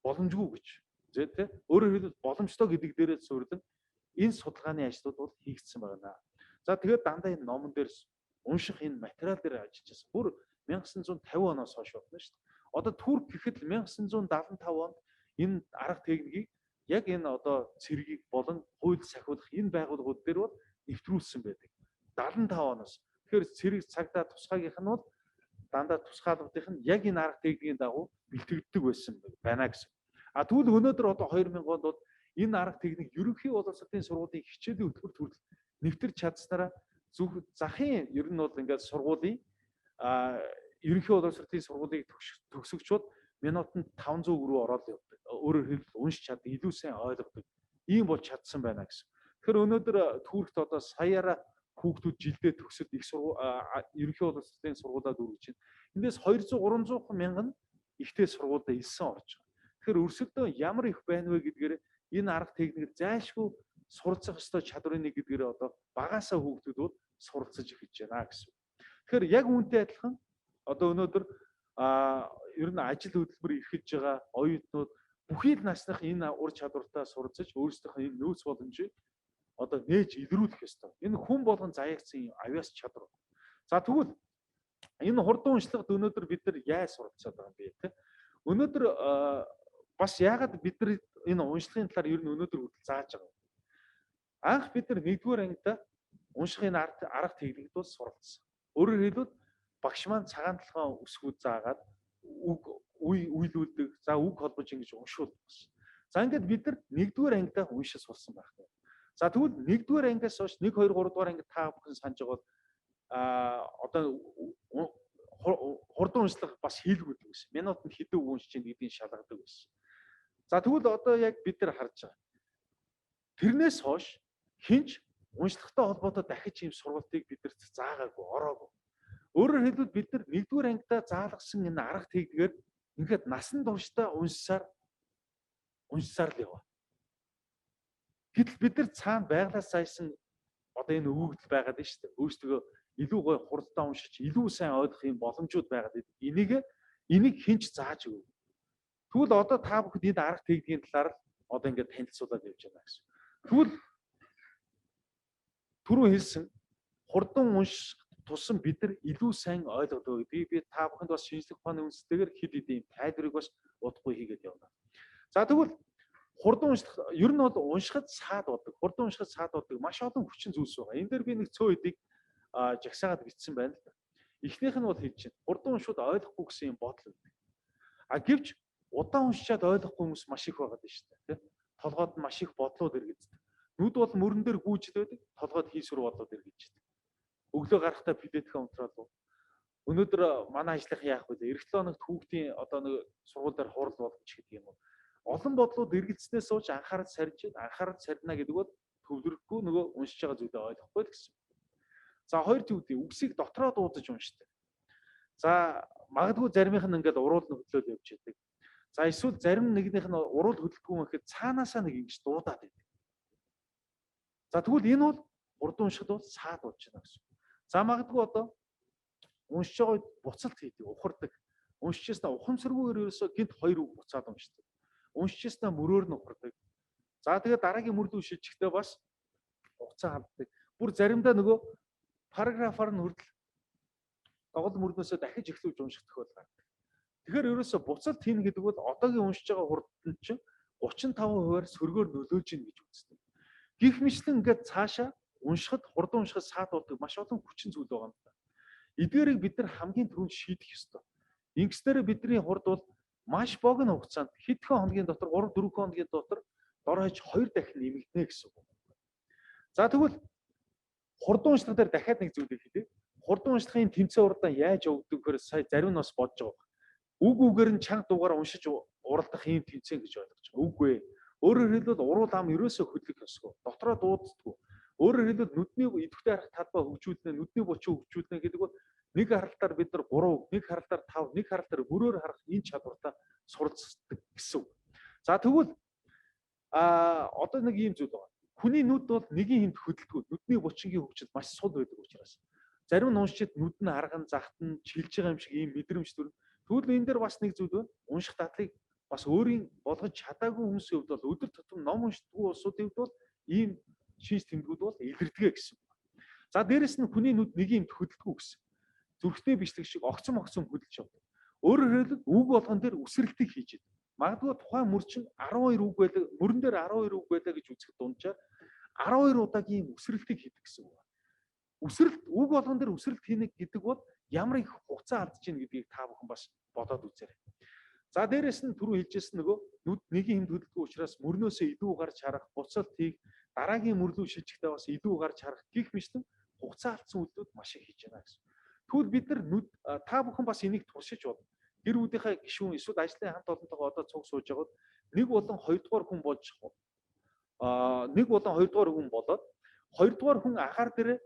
боломжгүй гэж. Тэ өөрөөр хэлбэл боломжтой гэдэг дээрээ суурилан энэ судалгааны ажлууд бол хийгдсэн байна. За тэгээд дандаа энэ номон дээр унших энэ материал дээр ажиллаж байсан. Бүр 1950 оноос хойш болно шүү дээ. Одоо Турк гэхэд 1975 онд энэ арга техникийг яг энэ одоо цэргийг болон хууль сахиулах энэ байгууллагууд дээр бол нэвтрүүлсэн байдаг. 75 оноос. Тэгэхээр цэрэг цагдаа тусгаагийнх нь бол дандаа тусгаалгуудынх нь яг энэ арга техникийн дагуу бэлтгэгддэг байсан байна гэсэн. Тэгвэл өнөөдөр одоо 2000 онд бол энэ арга техник ерөнхий боловсролын сургуулийн хичээлийн хөтөлбөрт хүртэл нэвтэрч чадсараа зөв захын ер нь бол ингээд сургуулийн ерөнхий боловсролын сургуулийг төгсөгчүүд минутанд 500 рүү ороод явдаг. Өөрөөр хэлбэл уншиж чаддаг, илүү сайн ойлгодог. Ийм болж чадсан байна гэсэн. Тэгэхээр өнөөдөр түүхт одоо саяараа хүүхдүүд жилдээ төгсөд их ерөнхий боловсролын сургуулиуд үргэлж байна. Эндээс 200-300 мянган ихтэй сургуульд элсэн орж байгаа. Тэгэхээр өрсөлдөө ямар их байна вэ гэдгээр энэ арга техникээр зайлшгүй суралцах ёстой чадварын нэг гэдгээр одоо багаасаа хүүхдүүд суралцаж эхэлж байна гэсэн. Тэгэхээр яг үүнтэй адилхан одоо өнөөдөр ер нь ажил хөдөлмөр эрхэлж байгаа оюутнууд бүхий л насных энэ ур чадвартаа суралцаж өөрсдийнх нь нөөц боломжийг одоо нээж илрүүлэх ёстой. Энэ хүн болгон заягдсан авяас чадвар. За тэгвэл энэ хурдан уншлагад өнөөдөр бид нар яаж суралцаад байгаа юм бэ те? Өнөөдөр бас яагаад бид нар энэ уншлагын талаар ер нь өнөөдөр хүртэл зааж байгаа юм? Анх бид нар 1-р ангида уншихын арга техникт бол суралцсан. Өөрөөр хэлбэл багш маань цагаан толгойн үсгүүд заагаад үг үйлүүлдэг. За үг холбож ингэж уншуулдаг гэсэн. За ингээд бид нар 1-р ангидаа уншиж сурсан байх нь. За тэгвэл 1-р ангиас хойш 1 2 3-р анги та бүхэн санаж байгаа одоо хурдан уншлах бас хийлгүүдэг гэсэн. Минутанд хэдэн үг уншиж чинь гэдгийг шалгадаг байсан. За тэгвэл одоо яг бид нар харж байгаа. Тэрнээс хойш хинч уншлагатай холбоотой дахиж ийм сургалтыг бидэрт заагаагүй, ороогүй. Өөрөөр хэлбэл бид нар 1-р ангидаа заалгасан энэ арга техникээр ингээд насан туршдаа уншсаар л яваа. Гэтэл бид нар цаана байглаас сайсан одоо энэ өгөгдөл байгаад байна шүү дээ. Өөрсдөө илүү гой хурдтай уншиж, илүү сайн ойлгох юм боломжууд байгаад байна. Энийг хинч зааж өгөө. Тэгвэл одоо та бүхэд энэ арга техникийн талаар одоо ингээд танилцуулаад явж байна гэсэн. Тэгвэл түрүү хэлсэн хурдан унших тусам бид нар илүү сайн ойлгодог гэдгийг би та бүхэнд бас шинжлэх ухааны үндэстэйгээр хэд хэдийн тайлбарыг бас удахгүй хийгээд явна. За тэгвэл хурдан унших ер нь бол уншихад саад бодог. Хурдан уншихад саад бодог маш олон хүчин зүйлс байгаа. Энэ дээр би нэг цөө хэдийг жагсаагаад бичсэн байна л да. Эхнийх нь бол хэлж байна. Хурдан уншихад ойлгохгүй гэсэн юм бодол байдаг. Гэвч удаан уншичаад ойлгохгүй хүмүүс маш их байгаа дээ шүү дээ. Толгойд маш их бодлууд эргэждэг. Нүд бол мөрөн дээр гүйжил байдаг. Толгойд хийсвэр бодлууд эргэждэг. Өглөө гарахтаа педэтхэн унтраал. Өнөөдөр манай ажлынхан яах вэ? Эх 7 хоногт хүүхдийн одоо нэг сургуулиар хурал болгоч гэдэг юм уу. Олон бодлууд эргэлзнээс сууж анхаарал сардна гэдэг бол төвлөрөхгүй нөгөө уншиж байгаа зүйлээ ойлгохгүй л гэсэн. За хоёр төвдий үгсийг дотроо дуудаж уншдаг. За магадгүй заримийнх нь ингээд уруул нь хөдлөөл явж байдаг. За эсвэл зарим нэгнийх нь уруул хөдөлгөө гэхэд цаанаасаа нэг ингэж дуудаад байдаг. За тэгвэл энэ бол хурдан уншихад бол саад болж байна гэсэн. За магадгүй одоо уншиж байгаа үед буцалт хийдэг, ухардаг. Уншижсна ухамсаргүйгээр ерөөсөө гинт хоёр үг буцаад уншдаг. Уншижсна мөрөөр нь ухардаг. За тэгээд дараагийн мөрдөө шилжихдээ бас хугацаа ханддаг. Бүр заримдаа нөгөө параграфаар нь хүртэл доголд мөрдөөсөө дахиж эхлүүлж унших тохиол гардаг. Тэгэхээр ерөөсөө буцалт хийнэ гэдэг бол одоогийн уншиж байгаа хурдан чинь 35%-аар сөргөөр нөлөөлж ийн гэж үздэг. Гэх мэтлэн ингээд цаашаа уншихад хурдан уншихад саад болдог маш олон хүчин зүйл байгаа юм да. Эдгээрийг бид нар хамгийн түрүүнд шийдэх ёстой. Ингэснээр бидний хурд бол маш богино хугацаанд хэдхэн хоногийн дотор 3-4 хоногийн дотор дор хаяж 2 дахин нэмэгдэнэ гэсэн үг. За тэгвэл хурдан уншлах дээр дахиад нэг зүйлийг хэлье. Хурдан уншлахын тэмцээн урдаа яаж явагддаг гэхээр сая зарим нь бас бодож байгаа. Үг үгээр нь чанга дуугаар уншиж уралдах ийм тэмцээн гэж ойлгож байгаа. Үгүй ээ. Өөрөөр хэлбэл уруу лам ерөөсөө хөдлөх ёсгүй. Дотроо дууддаггүй. Өөрөөр хэлбэл нүдний идэвхтэй харах талбай хөгжүүлнэ, нүдний бочоо хөгжүүлнэ гэдэг бол нэг харалтаар бид нар 3, нэг харалтаар 5, нэг харалтаар мөрөөр харах энэ чадвартаа суралцдаг гэсэн үг. За тэгвэл одоо нэг ийм зүйл байна. Хүний нүд бол нэгийн хэмт хөдөлгөө, нүдний бочингийн хөгжил маш сул байдаг учраас. Зарим нь уншиж нүд нь арган захтан чилж байгаа юм шиг ийм мэдрэмж төрн. Тэгвэл энэ дээр бас нэг зүйл байна. Унших дадлыг бас өөрийн болгож чадаагүй хүмүүсийн хувьд бол өдөр тутам ном уншдаггүй улсуудын хувьд бол ийм шинж тэмдгүүд бол илэрдэг гэсэн. За дээрэс нь хүний нүд нэгийн хэмт хөдөлгөө гэсэн. Зүрхтний бичлэг шиг огцом хөдөлж явдаг. Өөрөөр хэлбэл үг болгон дээр үсрэлтийг хийж идэв. Магадгүй тухайн мөрчин 12 үг байлаа, мөрөн дээр 12 үг байлаа гэж үзэхэд дунджаар 12 удаагийн үсрэлтийг хийдэг гэсэн үг. Үсрэлт үг болгон дээр үсрэлт хийнэ гэдэг бол ямар их хугацаа алдаж ийн гэдгийг та бүхэн бас бодоод үзээрэй. За дээрэс нь түрүү хэлжсэн нөгөө нүд нэгийн хэмт хөдөлгөөн учраас мөрнөөсөө илүү гарч харах, буцалтыг дараагийн мөр рүү шилжихдээ бас илүү гарч харах гих мэтлэн хугацаа алдсан үйлдэлүүд маш их хийж байна гэсэн. Тэгвэл бид нар та бүхэн бас энийг туршиж болно. Гэр бүлийнхээ гишүүн эсвэл ажлын хамт олонтойгоо одоо цуг сууж байгаад нэг болон хоёрдугаар хүн болж нэг болон хоёрдугаар хүн болоод хоёрдугаар хүн агаар дээр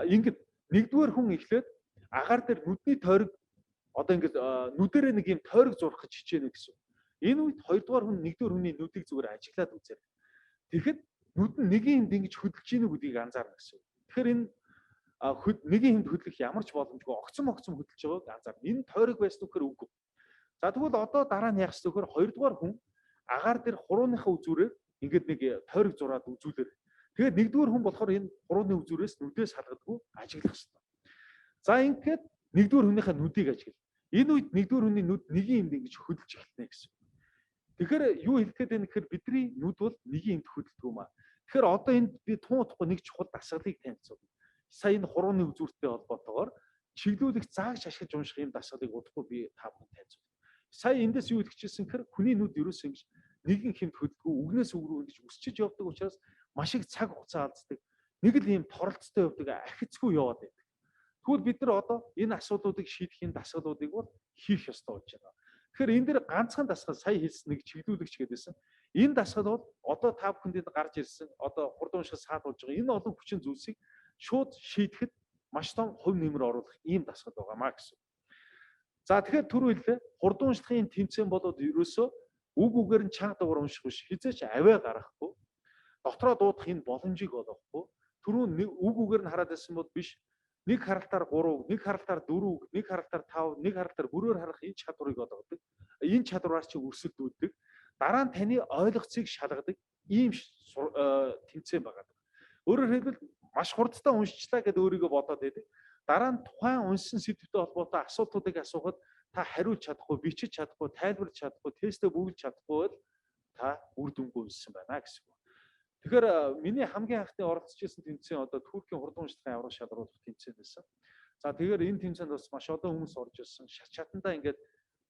ингээд нэгдүгээр хүн эхлээд агаар дээр нүдний тойрог одоо ингээд нүдэрээ нэг юм тойрог зурах гэж хичээнэ гэсэн. Энэ үед хоёрдугаар хүн нэгдүгээр хүний нүдийг зүгээр ажиглаад үзээр. Тэгэхэд нүд нь нэгийн хэмд ингэж хөдөлж ийн гэдгийг анзаарна гэсэн. Тэгэхээр энэ нэгийн хэмд хөдлөх ямар ч боломжгүй огцом хөдөлж байгааг анзаарна. Энэ тойрог байсан үхээр үгүй. За тэгвэл одоо дараа нь яах вэ гэхээр хоёрдугаар хүн агаар дээр хурууныхаа үзүүрээр ингээд нэг тойрог зураад үзүүлэр. Тэгээд нэгдүгээр хүн болохоор энэ хурууны үзүүрээс нүдээс халгадаггүй ажиглах хэрэгтэй. За ингээд нэгдүгээр хүнийхээ нүдийг ажиглав. Энэ үед нэгдүгээр хүний нүд нэгийн хэмд ингэж хөдөлж эхэлнэ гэсэн. Тэгэхээр юу хэлэх гээд байна гэхээр бидний нүд бол нэгийн хэмд хөдөлдөг юм аа. Тэгэхээр одоо энд би туутахгүй нэг чухал дасгалыг танилцуулна. Сая энэ хурууны үзүүртэй холбоотойгоор чиглүүлэх зааж ашиглаж унших юм дасгалыг удахгүй би та бүхэнд танилцуулна. Сая эндээс юу хэлчихсэн гэхээр хүний нүд ерөөсөө ингэж нэгэн хэмт хөдөлгөө үгнээс үг рүү ингэж өсчиж явдаг учраас маш их цаг хугацаа алддаг. Нэг л ийм торолцтой явдаг, ахицгүй яваад байдаг. Тэгвэл бид нар одоо энэ асуудлуудыг шийдэхийн дасгалуудыг бол хийх ёстой болж байна. Тэгэхээр энэ дээр ганцхан дасгал сая хэлсэн нэг чиглүүлэгч гэдээсэн. Энэ дасгал бол одоо та бүхэнд гарч ирсэн одоо хурд унших саадуулж байгаа энэ олон хүчин зүйлсийг шууд шийдэхэд маш том хувь нэмэр оруулах ийм дасгал байгаамаа гэсэн. За тэгэхээр түрүү хэллээ хурд уншихын тэмцээн болоод ерөөсөө үг үгээр нь чанга дугаар унших биш хизээч аваа гаргахгүй дотроо дуудах энэ боломжийг олгохгүй түрүү үг үгээр нь хараад байсан бол биш нэг харалтаар 3, нэг харалтаар 4, нэг харалтаар 5, нэг харалтаар бүрээр харах энэ чадварыг олгодог. Энэ чадвараар чи өрсөлдүүлдэг. Дараа нь таны ойлгоцыг шалгадаг ийм тэмцээн байгаа. Өөрөөр хэлбэл маш хурдтай уншчлаа гэдээ өөрийгөө бодоод байдаг. Дараа нь тухайн уншсан сэдвтэй холбоотой асуултуудыг асуухад та хариулж чадахгүй, бичиж чадахгүй, тайлбарлаж чадахгүй, тестээ бүгдж чадахгүй бол та үр дүнгүй уншсан байна гэсэн. Тэгэхээр миний хамгийн анхны оролцож ирсэн тэмцээн одоо Туркийн хурд уншлагын аврах шалруулах тэмцээн байсан. За тэгэхээр энэ тэмцээнд бас маш олон хүмүүс орж ирсэн. Шат шатандаа ингээд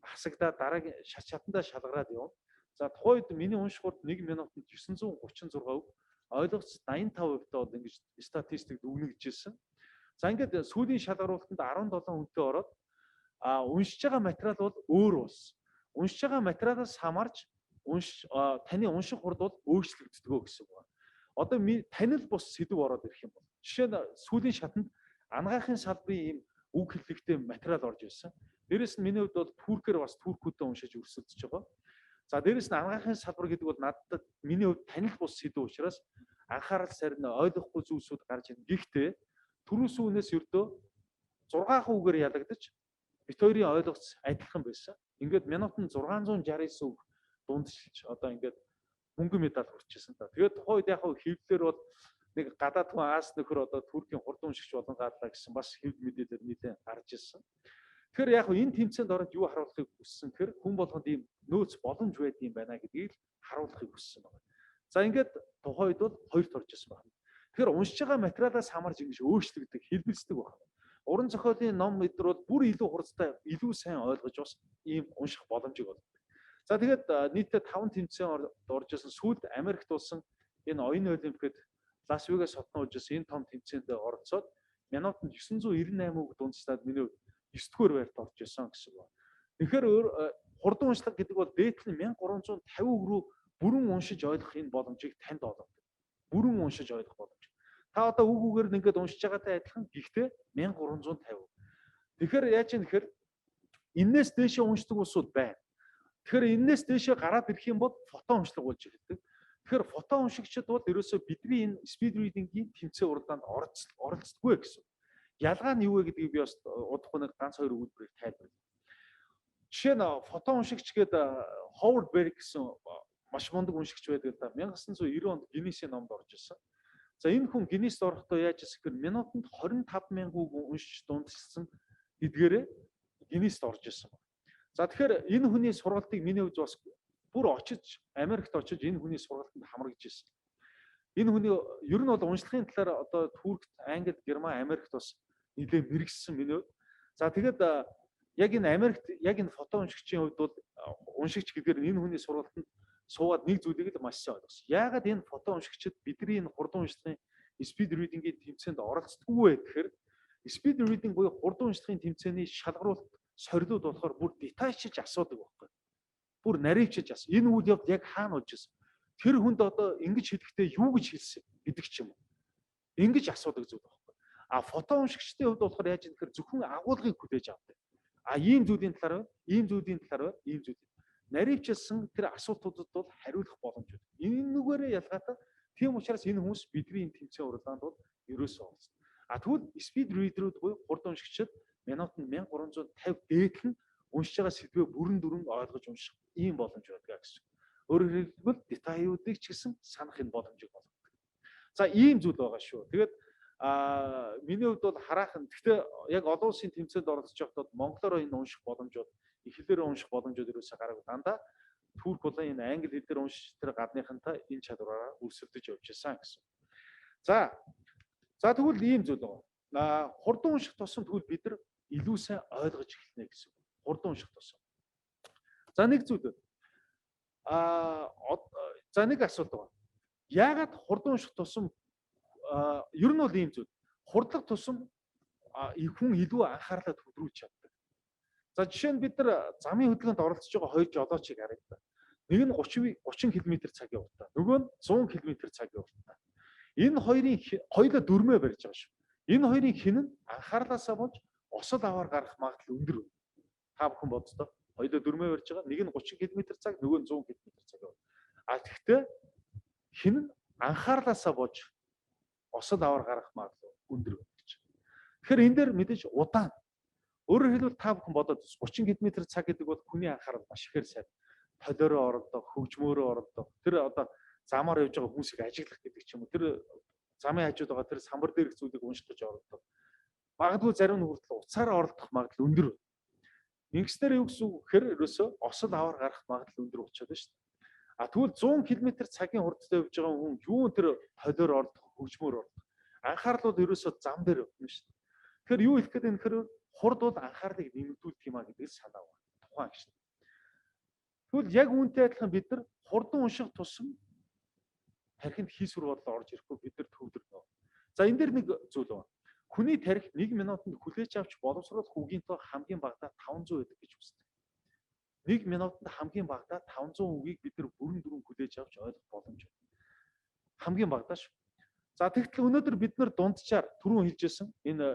хасагдаад дараагийн шат шатандаа шалгараад явна. За тухайд миний унших хурд 1 минутанд 936 үг, ойлгоц 85% таа бол ингэж статистик дүгнэгдэж ирсэн. За ингээд сүүлийн шалгаруулалтанд 17 хүнтэй ороод уншиж байгаа материал бол өөр ус. Уншиж байгаа материалаас хамаарч таны унших хурд бол өөрчлөгддөг гэсэн байна. Одоо танил бус сэдв ороод ирэх юм бол жишээ нь сүүлийн шатанд ангаахын салбарын ийм үг хэллэгтэй материал орж ирсэн. Дээрээс нь миний хувьд бол туркээр бас туркуудаа уншиж өрсөлдөж байгаа. За дээрээс нь ангаахын салбар гэдэг бол надад миний хувьд танил бус сэдв учраас анхаарал сарнь ойлгохгүй зүйлсүүд гарч ирнэ. Гэхдээ түрүүс үүнээс ердөө 6 үгээр ялагдаж бит хоёрын ойлгоц адилхан байсан. Ингээд минутанд 669 үг дундчилж одоо ингээд мөнгө медаль хүрчихсэн та. Тэгээд тухайн үед яг хэвлэлээр бол нэг гадаад хүн Аз нөхөр одоо Туркийн хурд уншигч болон гарлаа гэсэн бас хэвлэл мэдээлэл нэлээд гарч ирсэн. Тэгэхээр яг энэ тэмцээнд ороод юу харуулахыг хүссэн гэхээр хүн болгонд ийм нөөц боломж байд юм байна гэдгийг харуулахыг хүссэн байна. За ингээд тухайн үед бол хоёрт орж ирсэн байна. Тэгэхээр уншиж байгаа материалаас хамаарч ингэж өөрчлөгдөж хэлбэлцдэг байна. Уран зохиолын ном эдгээр бол бүр илүү хурцтай, илүү сайн ойлгож бас ийм унших боломжийг олгодог. За тэгээд нийтдээ 5 тэмцээн орж ирсэн. Сүүлд Америкт болсон энэ оюуны олимпиад Лас Вегас хотноо уулжсэн энэ том тэмцээнд оролцоод минутанд 998 үг дундчилаад миний 9-р байрт орж ирсэн гэсэн байна. Тэгэхээр хурд уншлага гэдэг бол дээдлэн 1350 үг рүү бүрэн уншиж ойлгох энэ боломжийг танд олгодог. Бүрэн уншиж ойлгох боломж. Та одоо үг үгээр нь ингээд уншиж байгаатай адилхан гэхдээ 1350. Тэгэхээр яаж юм гэхээр энээс дээшээ уншдаг усуд байна. Тэгэхээр энээс дээшээ гараад ирэх юм бол фото уншлага болж ирдэг. Тэгэхээр фото уншигчид бол ерөөсөө бидний энэ speed reading-ийн тэмцээн уралдаанд оролцдоггүй гэсэн. Ялгаа нь юу вэ гэдгийг би бас удахгүй нэг ганц хоёр өгүүлбэрээр тайлбарлая. Жишээ нь фото уншигч гэдэг Howard Berg гэсэн маш мундаг уншигч байдаг да 1990 онд Гиннесийн номд орж ирсэн. За энэ хүн Гиннест орохдоо яаж ирсэн гэхээр минутанд 25,000 үг уншиж дундчилсан гэдгээрээ Гиннест орж ирсэн. За тэгэхээр энэ хүний сургалтыг миний хувьд бас бүр очиж Америкт очиж энэ хүний сургалтанд хамрагдж ирсэн. Энэ хүний ер нь бол уншлагын талаар одоо Туркт, Англид, Герман, Америкт бас нэлээд мэрэгсэн миний хувьд. За тэгээд яг энэ Америкт яг энэ фото уншигчийн хувьд бол уншигч гэдгээр энэ хүний сургалтанд суугаад нэг зүйлийг л маш сайн ойлгосон. Яагаад энэ фото уншигчид бидний энэ хурдан уншлагын speed reading-ийн тэмцээнд оролцдоггүй вэ гэхээр speed reading буюу хурдан уншлагын тэмцээний шалгаруулалт сорилууд болохоор бүр детальчж асуудаг байхгүй. Бүр наривчж асуу. Энэ үйл явдал яг хаана болж ирсэн? Тэр хүнд одоо ингэж хэлэхдээ юу гэж хэлсэн гэдэг ч юм уу. Ингэж асуудаг зүйл байхгүй. А фото уншигчдын хувьд болохоор яаж юм гэхээр зөвхөн агуулгыг хүлээж авдаг. А ийм зүйлийн талаар байна, ийм зүйлийн талаар байна, ийм зүйл. Наривчилсан тэр асуултуудад бол хариулах боломжтой. Энэ нүгээрээ ялгаатай. Тийм учраас энэ хүмүүс бидний энэ тэмцээн уралдаанд бол ерөөсөө олсон. А тэгвэл speed reader-ууд буюу хурдан уншигчид минутанд 1350 дээдлэн уншиж байгаа сэдвээ бүрэн дүрэн ойлгож унших ийм боломж байдаг гэсэн. Өөрөөр хэлбэл детайлуудыг ч гэсэн санах энэ боломжийг олгодог. За ийм зүйл байгаа шүү. Тэгээд миний хувьд бол хараахан. Гэхдээ яг олон улсын тэмцээнд оролцож байхдаа монголоор энэ унших боломжууд, их хэлээр унших боломжууд ерөөсөө гараагүй. Дандаа турк болон энэ англи хэлээр уншиж тэр гадныхантай энэ чадвараараа өрсөлдөж явж байсан гэсэн. За тэгвэл ийм зүйл байгаа. Хурдан унших тусам тэгвэл бид нар илүү сайн ойлгож эхэлнэ гэсэн. Хурдан унших тусам. За нэг зүйл. За нэг асуулт байна. Яагаад хурдан унших тусам ер нь бол ийм зүйл. Хурдлах тусам хүн илүү анхаарлаа төвлөрүүлж чаддаг. За жишээ нь бид нар замын хөдөлгөөнд оролцож байгаа хоёр жолоочийг харагдаа. Нэг нь 30 км/цаг явуултаа. Нөгөө нь 100 км/цаг явуултаа. Энэ хоёрын хоёулаа дөрмөө барьж байгаа шүү. Энэ хоёрын хэн нь анхаарлаасаа болж осол аваар гарах магадлал өндөр. Та бүхэн боддоо. Хоёулаа дөрмөө барьж байгаа. Нэг нь 30 км/цаг, нөгөө нь 100 км/цаг явуул. Тэгэхдээ хэн нь анхаарлаасаа болж осол аваар гарах магадлал өндөр гэж. Тэгэхээр энэ дээр мэдээж удаан. Өөрөөр хэлбэл та бүхэн бодоод 30 км/цаг гэдэг бол хүний анхаарал маш ихээр сайн. Толиороо оролдох, хөгжмөөрөө оролдох. Тэр одоо замаар явж байгаа хүмүүсийг ажиглах гэдэг ч юм уу. Тэр замын хажууд байгаа тэр самбар дээрх зүйлийг унших гэж оролдох. Магадгүй зарим нь хүртэл уцаараа оролдох магадлал өндөр. Ингэснээр юу гэсэн үг гэхээр ерөөсөө осол аваар гарах магадлал өндөр болчиход байна шүү дээ. Тэгвэл 100 км/цагийн хурдтай явж байгаа хүн юу тэр толиор оролдох, хөгжмөөр оролдох. Анхаарал бол ерөөсөө зам дээр явна шүү дээ. Тэгэхээр юу хэлэх гээд энэ хэрэг хурд бол анхаарлыг нэмэгдүүлдэг юм а гэдэг санаа байна. Тухайн гэж. Тэгвэл яг үүнтэй адилхан бид нар хурдан унших тусам тархинд хийсвэр бодлоо орж ирэхгүй бид нар төвлөрнө. За энэ дээр нэг зүйл байна. Хүний тархи 1 минутанд хүлээж авч боловсруулах үгийнтэй хамгийн багадаа 500 байдаг гэж үздэг. 1 минутанд хамгийн багадаа 500 үгийг бид нар бүрэн дүрэн хүлээж авч ойлгох боломж байна. Хамгийн багадаа шүү. За тэгтэл өнөөдөр бид нар дунджаар түрүүн хэлжсэн энэ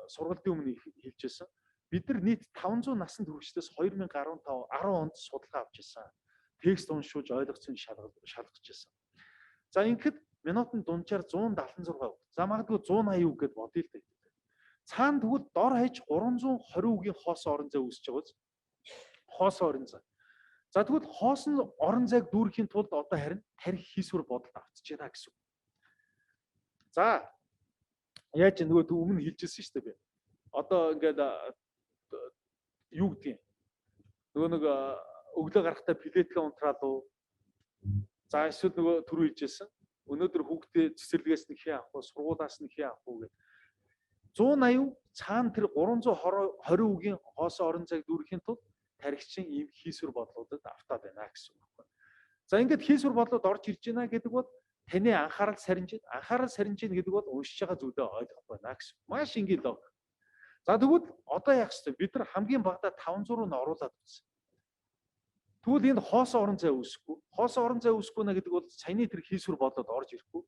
сургалтын өмнө хэлжсэн бид нар нийт 500 наснд хүрэгчдээс 2015 10 онд судалгаа авч ирсэн. Текст уншуулж ойлгоцсон шалгаж ирсэн. За ингээд минутанд дунджаар 176 үг. За магадгүй 180 үг гэдээ бодъё л дээ. Цаана тэгвэл дор хаяж 320 үгийн хоос орон зай үүсэж байгаа биз? Хоос орон зай. За тэгвэл хоосон орон зайг дүүрэхийн тулд одоо харин тарих хийсвэр бодолд автж байна гэсэн үг. За яаж нөгөө өмнө хэлжсэн шүү дээ би. Одоо ингээд юу гэдгийг нөгөө нэг өглөө гарахтаа плетгээ унтраалуу. За эсвэл нөгөө түрүү хэлжсэн. Өнөөдөр хүүхдээ цэцэрлэгээс нэг хий авах уу, сургуулаас нэг хий авах уу гэдэг. 180 цаана тэр 320 үгийн хоос орон зайг дүүрэхийн тулд тархичин ийм хийсвэр бодлуудад автаад байна гэсэн үг байна. За ингээд хийсвэр бодлууд орж ирж байна гэдэг бол таны анхаарал сарнижид гэдэг бол уншиж байгаа зүйлээ ойлгох байна гэсэн. Маш энгийн лог. За тэгвэл одоо яах вэ? Бид нар хамгийн багадаа 500 нь оруулаад үзсэн. Тэгвэл энд хоос орон зай үүсэхгүй. Хоос орон зай үүсэхгүй нэ гэдэг бол саяны тэр хийсвэр бодлоод орж ирэхгүй.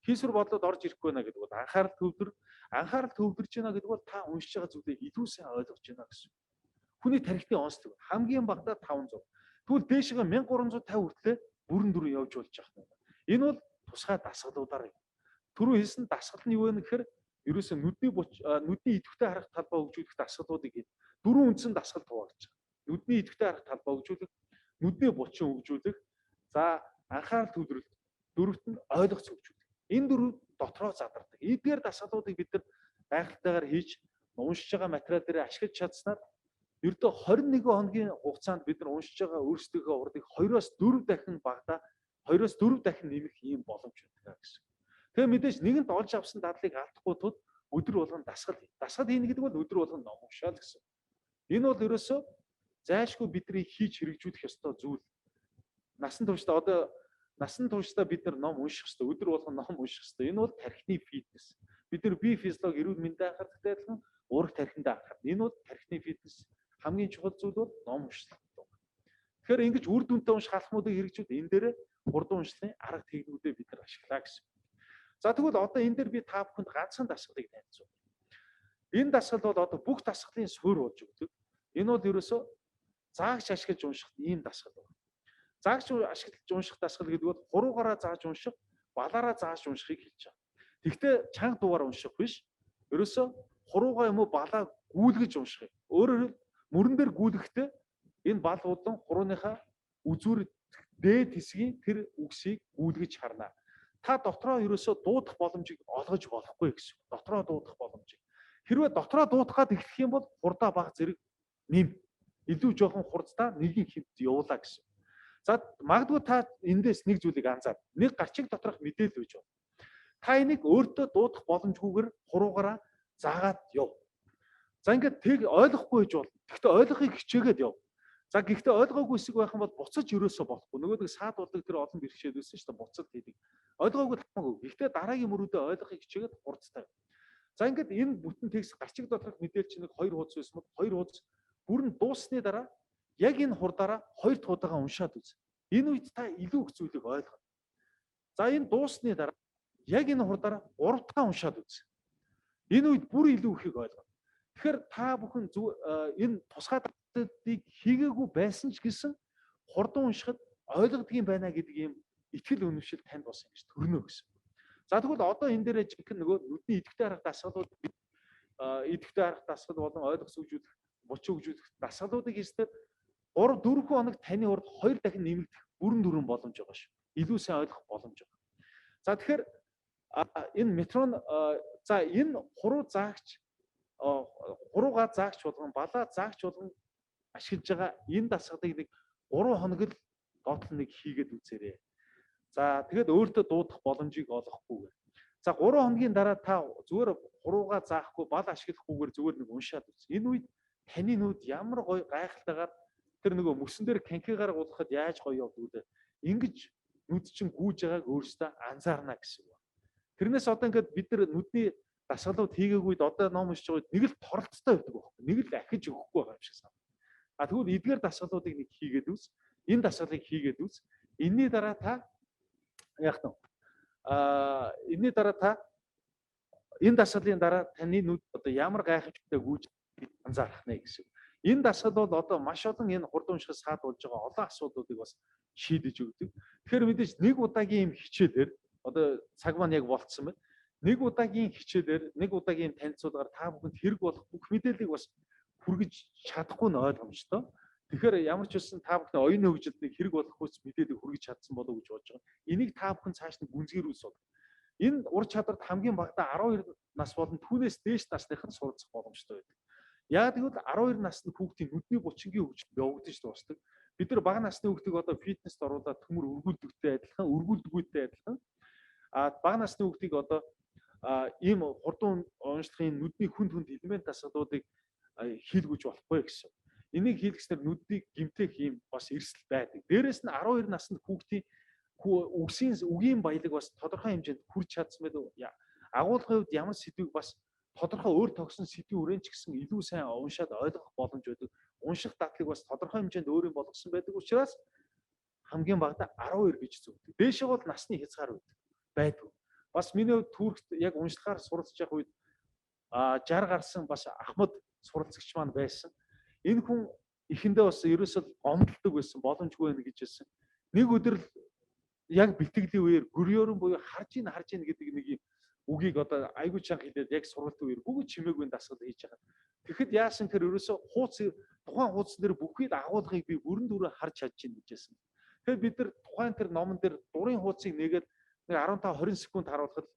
Хийсвэр бодлоод орж ирэхгүй нэ гэдэг бол анхаарал төвлөрж байна гэдэг бол та уншиж байгаа зүйлээ илүү сайн ойлгож байна гэсэн. Хүний тархитын онцлог хамгийн багадаа 500. Тэгвэл дээшгээ 1350 хүртлээр бүрэн дүрэн явж болж байгаа юм. Энэ бол тусгай дасгалуудаар юм. Түрүү хэлсэн дасгал нь юу вэ гэхээр ерөөсөө нүдний идэвхтэй харах талбай хөгжүүлэх дасгалуудыг хэд дөрвөн үндсэн дасгал хуваагдаж байгаа. Нүдний идэвхтэй харах талбай хөгжүүлэх, нүдний булчин хөгжүүлэх, за анхаарал төвлөрөлт, дөрөвт нь ойлгоц хөгжүүлэх. Энэ дөрөв дотроо задардаг. Эдгээр дасгалуудыг бид нар гайхалтайгаар хийж уншиж байгаа материал дээр ашиглаж чадсанаар ердөө 21 хоногийн хугацаанд бид нар уншиж байгаа өөрсдийнхөө урдыг 2-оос 4 дахин багадаа 2-оос 4 дахин нэмэх ийм боломж байдаг гэсэн. Тэгээ мэдээж нэгэнт олж авсан дадлыг алдахгүй тул өдөр болгон дасгал хийнэ. Дасгал хийнэ гэдэг бол өдөр болгон ном уншаал гэсэн. Энэ бол ерөөсөө зайлшгүй бидний хийж хэрэгжүүлэх ёстой зүйл. Насан туршдаа одоо насан туршдаа бид нар ном унших ёстой. Өдөр болгон ном унших ёстой. Энэ бол тархины фитнес. Бид нар бие физиологи эрүүл мэндийн анхааралтай адилхан ураг тархинд анхаарна. Энэ бол тархины фитнес. Хамгийн чухал зүйл бол ном уншлах. Тэгэхээр ингэж үр дүнтэй унших алхмуудыг хэрэгжүүлээд энэ дээр хурдан уншлахын арга техникүүдээ бид нар ашиглаа гэсэн. За тэгвэл одоо энэ дээр би та бүхэнд ганцхан дасгалыг танилцуулъя. Энэ дасгал бол одоо бүх дасгалын суурь болж өгдөг. Энэ бол ерөөсөө заагч ашиглаж унших ийм дасгал байна. Заагч ашиглаж унших дасгал гэдэг бол хуруугаараа зааж унших, балаараа зааж уншихыг хэлж байгаа. Тэгвэл чанга дуугаар унших биш. Ерөөсөө хуруугаа юм уу балаа гүйлгэж унших. Өөрөөр хэлбэл мөрөн дээр гүйлгэхдээ энэ бал удан хурууныхаа үзүүр дээд хэсгийн тэр үгсийг гүйлгэж харна. Та дотроо ерөөсөө дуудах боломжийг олгож болохгүй гэсэн. Дотроо дуудах боломжийг. Хэрвээ дотроо дуудах гад эхлэх юм бол хурдаа баг зэрэг нэм. Илүү жоохон хурдтай нэгэн хэмт явуулаа гэсэн. За магадгүй та эндээс нэг зүйлийг анзаар. Нэг гарчиг доторх мэдээлэл үүж байна. Та энийг өөртөө дуудах боломжгүйгээр хуруугаараа заагаад яв. За ингээд тэг ойлгохгүй гэж бол. Гэхдээ ойлгохыг хичээгээд яв. За гэхдээ ойлгоогүй хэсэг байх юм бол буцаж ерөөсөө болохгүй. Нөгөөдөг саад болдог тэр олон бэрхшээл үүсэн шүү дээ. Буцаад хийдэг. Ойлгоогүй хамаагүй. Гэхдээ дараагийн мөрөдөө ойлгохыг хичээгээд хурцтай. За ингээд энэ бүтэн текст гарчиг доторх мэдээлэл чинь нэг 2 хуудас байсан бол 2 хуудас бүрэн дууссаны дараа яг энэ хурдаараа 2 дахь удаага уншаад үз. Энэ үед та илүү их зүйлийг ойлгоно. За энэ дууссаны дараа яг энэ хурдаараа 3 дахь уншаад үз. Энэ үед бүр илүү ихийг ойлгоно. Тэгэхээр та бүхэн энэ тусгай дасгалыг хийгээгүй байсан ч гэсэн хурдан уншихад ойлгодгийн байна гэдэг ийм итгэл үнэмшил танд бас ингэж төрнө гэсэн. За тэгвэл одоо энэ дээр жинхэнэ нөгөө нүдний идэвхтэй арга дасгалууд идэвхтэй арга дасгал болон ойлгос хөгжүүлэх, булчин хөгжүүлэх дасгалуудыг хийхдээ 3-4 хоног таны урд 2 дахин нэмэгдэх бүрэн дүрэн боломж байгаа шүү. Илүү сайн ойлгох боломж байгаа. За тэгэхээр энэ метрон за энэ хуруу заагч хуруугаа заагч болгон балаа заагч болгон ашиглаж байгаа энэ дасгалыг нэг 3 хоног л доотлон нэг хийгээд үзээрэй. За тэгээд өөртөө дуудах боломжийг олгохгүйгээр. За 3 хоногийн дараа та зүгээр хуруугаа заахгүй бал ашиглахгүйгээр зүгээр нэг уншаад үз. Энэ үед таны нүд ямар гоё гайхалтайгаар тэр нөгөө мөсөн дээр канкигаар гулахад яаж гоё явдгүйлээ. Ингэж нүд чинь гүүж байгааг өөрсдөө анзаарна гэсэн үг. Тэрнээс одоо ингээд бид нар нүдний дасгалууд хийгээгүйд одоо ном уншиж байгаад нэг л торолцтой байдаг байхгүй. Нэг л ахиж өгөхгүй байгаа юм шиг санагдав. Тэгвэл эдгээр дасгалуудыг нэг хийгээд үз. Энэ дасгалыг хийгээд үз. Энийний дараа та яах вэ? Энийний дараа та энэ дасгалын дараа таны нүд одоо ямар гайхамшигтай гүйж анзаарах нэ гэсэн. Энэ дасгал бол одоо маш олон энэ хурдан уншихаас саад болж байгаа олон асуудлуудыг бас шийдэж өгдөг. Тэгэхээр мэдээж нэг удаагийн юм хичээлээр одоо цаг маань яг болцсон байна. Нэг удаагийн хичээлээр нэг удаагийн танилцуулгаар та бүхэнд хэрэг болох бүх мэдээллийг бас хүргэж чадахгүй нь ойлгомжтой. Тэгэхээр ямар ч үсэн та бүхний оюуны хөгжилд нэг хэрэг болох хүч мэдээлэл хүргэж чадсан болов уу гэж бодож байгаа. Энийг та бүхэн цааш нь гүнзгийрүүлс бол. Энэ ур чадварт хамгийн багадаа 12 нас болон түүнээс дээш насныхан суралцах боломжтой байдаг. Яг тэгвэл 12 насны хүүхдийн нүдний булчингийн хөгжил явагдаж дуусдаг. Бид нар бага насны хүүхдийг одоо фитнест оруулаад төмөр өргүүлдэгтэй адилхан, өргүүлдэггүйтэй адилхан. Бага насны хүүхдийг одоо ийм хурдан уншлахын нүдний хүнд элемент дасгалуудыг хийлгүүж болохгүй гэсэн. Энийг хийлгэснээр нүдийг гэмтэх ийм бас эрсдэл байдаг. Дээрээс нь 12 насны хүүхдийн үгийн баялаг бас тодорхой хэмжээнд хүрч чадсан байдаг. Агуулгын хувьд ямар сэдвийг бас тодорхой өөр тогсон сэдвийн хүрээнд ч гэсэн илүү сайн уншаад ойлгох боломж байдаг. Унших дадлыг бас тодорхой хэмжээнд өөрийн болгосон байдаг учраас хамгийн багадаа 12 гэж зөвлөдөг. Дээшээ бол насны хязгаар байдаг. Бас миний хувьд Туркт яг уншлахаар суралцж явах үед 60 гарсан бас Ахмад суралцагч маань байсан. Энэ хүн эхэндээ бас ерөөсөө гомдолдог байсан, боломжгүй байна гэж хэлсэн. Нэг өдөр л яг бэлтгэлийн үеэр гөрөөрөн буюу харж ийн гэдэг нэг юм үгийг одоо айгуу чанга хэлээд яг сургалтын үеэр бүгд чимээгүй дасгал хийж байгаа. Тэгэхэд яасан тэр ерөөсөө тухайн хуудас дээр бүхий л агуулгыг би бүрэн дүрээ харж чадж ийн гэжсэн. Тэгэхээр бид нар тухайн тэр номон дээр дурын хуудсыг нэгээд нэг 15-20 секунд харуулхад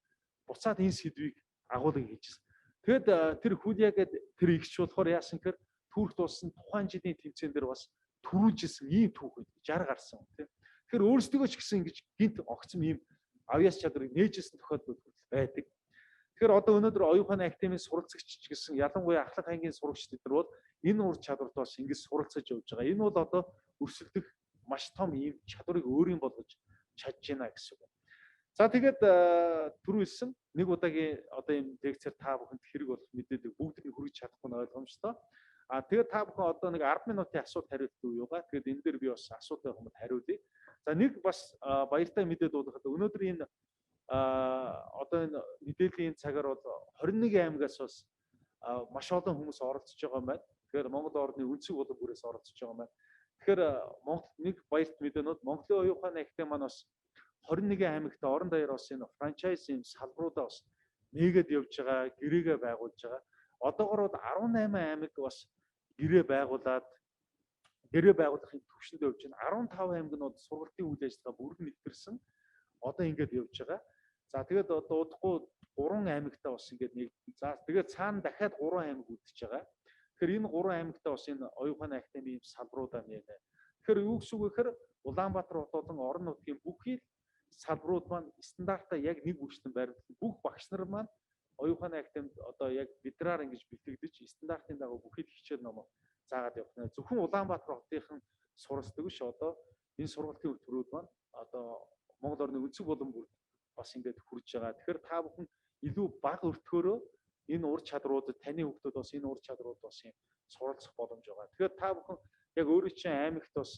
буцаад энэ сэдвийг агуулгыг хийжсэн. Тэгэд тэр Хүлиягээд тэр ихч болохоор яасан гэхээр Туркт болсон тухайн жилийн тэмцээн дээр бас төрүүлжсэн ийм түүх 60 гарсан тийм. Тэгэхээр өөрсдөө ч гэсэн ингэж гинт огцом ийм авьяас чадрыг нээжсэн тохиолдол байдаг. Тэгэхээр одоо өнөөдөр оюун ухааны академийн суралцагч гэсэн ялангуяа ахлах ангийн сурагчид нар бол энэ ур чадварт бас ингэж суралцаж явж байгаа. Энэ бол одоо өрсөлдөх маш том ийм чадварыг өөрийн болгож чадж байна гэсэн үг. За тэгээд түрүүлсэн нэг удаагийн одоо ийм лекцээр та бүхэнд хэрэг болох мэдээлэл бүгдийг нь хүргэж чадахгүй нь ойлгомжтой. Тэгээд та бүхэн одоо нэг 10 минутын асуулт хариулт үе юугаа. Тэгээд энэ дээр би бас асуулт байх юмд хариулъя. За нэг бас баяртай мэдээ дуулахад өнөөдөр энэ одоо энэ мэдээллийн цагаар бол 21 аймагаас бас маш олон хүмүүс оролцож байгаа юм байна. Тэгэхээр Монгол орны өнцөг болон бүрээс оролцож байгаа юм байна. Тэгэхээр Монгол нэг баярт мэдээнүүд Монголын оюун ухааны академи маань бас 21 аймагт орон даяар бас энэ франчайзинг салбаруудаа бас нээгээд явж байгаа, гэрээгээ байгуулж байгаа. Одоогоор 18 аймаг бас гэрээ байгуулахын төвшөнд явж байна. 15 аймаг нь сургалтын үйл ажиллагаа бүрэн нэвтэрсэн. Одоо ингээд явж байгаа. За тэгээд одоо удахгүй 3 аймагтаа бас ингээд нэг. За тэгээд цаана дахиад 3 аймаг үлдчихэж байгаа. Тэгэхээр энэ 3 аймагтаа бас энэ оюун ухааны академийн салбаруудаа нeenэ. Тэгэхээр юу гэсэн үг вэ гэхээр Улаанбаатар хот болон орон нутгийн бүхий салбарууд маань стандартаа яг нэг бүрчлэн баримтлан бүх багш нар маань оюун ухааны академид одоо яг бидраар ингэж бэлтгэдэж стандартын дагуу бүхий хичээл ном заагаад явах нэ. Зөвхөн Улаанбаатар хотынхан суралцдаг биш одоо энэ сургалтын төрүүд маань одоо Монгол орны өнцөг болон бүрд бас ингэж хүрж байгаа. Тэгэхээр та бүхэн илүү бага өртгөөрөө энэ ур чадруудад таны хүүхдүүд бас энэ ур чадрууд бас юм суралцах боломж байгаа. Тэгэхээр та бүхэн яг өөрөө чинь аймагт бас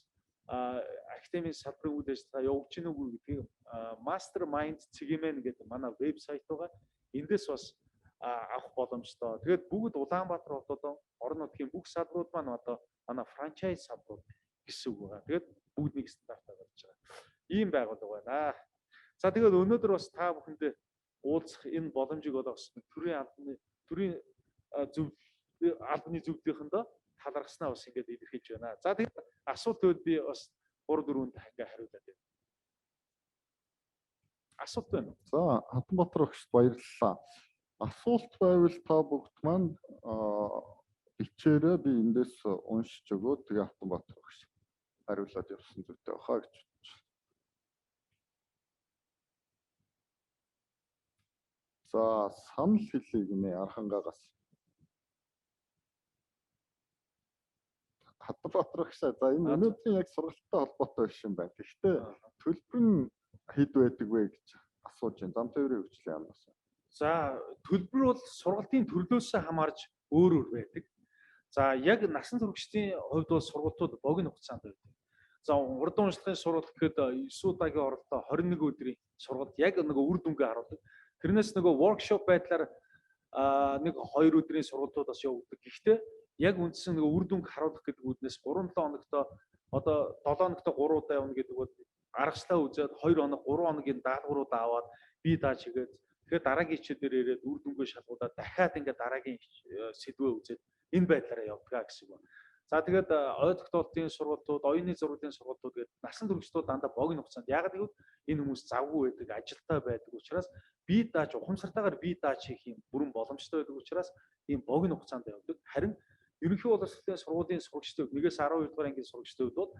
академийн салбарын үйл ажиллагаа явуулж гин үгүй гэдгийг Mastermind CGMN гэдэг манай вебсайт байгаа. Эндээс бас авах боломжтой. Тэгээд бүгд Улаанбаатар хотод орон нутгийн бүх салбарууд маань одоо манай франчайз салбарууд гэсэн үг байгаа. Тэгээд бүгд нэг стандартаар гарч байгаа. Ийм байгууллага байна. За тэгээд өнөөдөр бас та бүхэндээ уулзах энэ боломжийг олгосон төрийн албаны зөвлөлийнхөндөө талархснаа бас ингээд илэрхийлж байна. За тэгээд асуултууд би бас 3-4-нд ингээ хариулаад байна. Асуулт байна. За Хатанбаатар өгч баярлалаа. Асуулт байвал та бүгд маань бичээрээ би эндээс уншиж өгөөд тэгээ Хатанбаатар өгч хариулаад явсан зүйтэй баха гэж. За санал хэлье гинэ Архангаагаас. Хатанбаатар өгч за энэ өнөөдрийн яг сургалттай холбоотой биш юм байна. Гэхдээ төлбөр нь хэд байдаг вэ гэж асууж байна. Зам тээврийн хөгжлийн яамнаас. За төлбөр бол сургалтын төрлөөс хамаарж өөр өөр байдаг. За яг насан туршидын хувьд бол сургалтууд богино хугацаанд байдаг. За урд уншлагын сургалт гэхэд 9 удаагийн оролтоо 21 өдрийн сургалт яг нөгөө үр дүнгээ харуулдаг. Тэрнээс нөгөө workshop байдлаар нэг 2 өдрийн сургалтууд бас явагддаг. Гэхдээ яг үндсэн нөгөө үр дүнг харуулах гэдэг үүднээс 3-7 хоногтой одоо 7 хоногтой 3 удаа явна гэдэг бол аргачлаа үзээд 2 хоног 3 хоногийн даалгаврууд аваад бие дааж игээд тэгэхээр дараагийн хичээлээр ирээд үр дүнгээ шалгуулаад дахиад ингээд дараагийн сэдвээ үзээд энэ байдлаараа явдгаа гэсэн үг. За тэгээд ой тогтоолтын сургалтууд, оюуны зургийн сургалтууд гэдэг насан туршидууд дандаа богино хугацаанд яг гэвэл энэ хүмүүс завгүй байдаг, ажилтаа байдаг учраас бие дааж ухамсартайгаар бие дааж хийх юм бүрэн боломжтой байдаг учраас ийм богино хугацаанд явдаг. Харин ерөнхий боловсролын сургуулийн сурагчдын 1-ээс 12 дугаар ангийн сурагчдын хувьд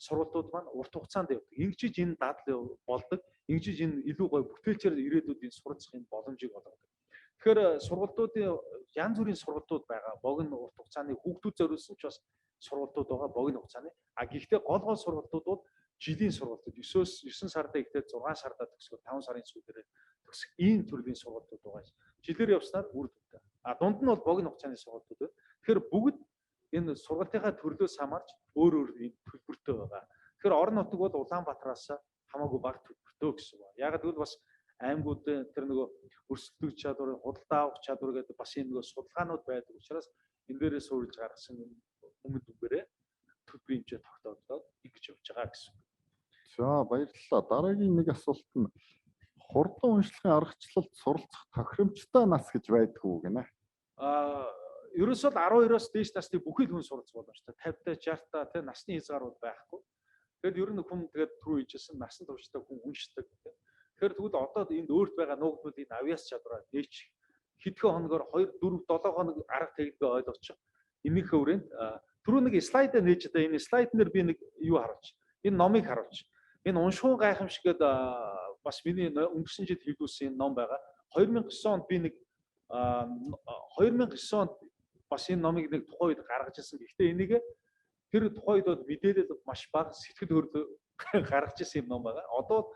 сургалтууд маань урт хугацаанд явдаг. Ингэжиж энэ дадал болдог. Ингэжиж энэ илүү гоё бүтээлчээр ирээдүйд энэ суралцах энэ боломжийг олгодог. Тэгэхээр сургалтуудын янз бүрийн сургалтууд байгаа. Богино урт хугацааны хүүхдүүд зориулсан ч бас сургалтууд байгаа богино хугацааны. Гэхдээ гол сургалтууд бол жилийн сургалтууд 9 сарда ихтэй 6 сарда төгсгөл 5 сарын сүүлдээ төгсөх ийм төрлийн сургалтууд байгаа. Жилээр явснаар үр дүнтэй. Дунд нь бол богино хугацааны сургалтууд байна. Тэгэхээр бүгд энэ сургалтынхаа төрлөөс хамаарч өөр өөр төлбөртэй байгаа. Тэгэхээр орон нутаг бол Улаанбаатараас хамаагүй бага төлбөртэй гэсэн үг. Яг гэвэл бас аймагуудын тэр нөгөө өрсөлдөх чадвар, худалдаа авах чадвар гэдэг бас энэ нөгөө судалгаанууд байдаг учраас энэ дээрээ суурилж гаргасан өмнө дүнээрээ төлбөрийн хэмжээ тогтоогдоод ингэж явж байгаа гэсэн. За баярлалаа. Дараагийн нэг асуулт нь хурдан уншлагын аргачлалд суралцах тохиромжтой нас гэж байдгүй гинэ. Ерөөсөө 12-оос дээш насны бүхий л хүн суралцах боломжтой. 50-та, 60-та тэ насны хязгаарууд байхгүй. Тэгэхээр ер нь хүн тэгээд түрүү хийжсэн насан туршдаа хүн уншдаг. Тэгэхээр тэгвэл одоо энд өөрт байгаа нуугдмуудын авьяас чадвараа нээч хэдхэн хоногор 2, 4, 7 хоног арга техникээ ойлгочих. Энийхээ хүрээнд түрүү нэг слайд нээж одоо энэ слайднэр би нэг юу харуулж. Энэ номыг харуулж. Энэ уншихуун гайхамшиг гэдэг бас миний өнгөрсөн жил хэвлүүлсэн ном байгаа. 2009 онд би нэг 2009 онд бас энэ номыг нэг тухайн үед гаргаж ирсэн. Гэхдээ энийг тэр тухайн үед бол мэдээлэл маш бага сэтгэл хөдлөл гаргаж ирсэн юм ном байгаа. Одоо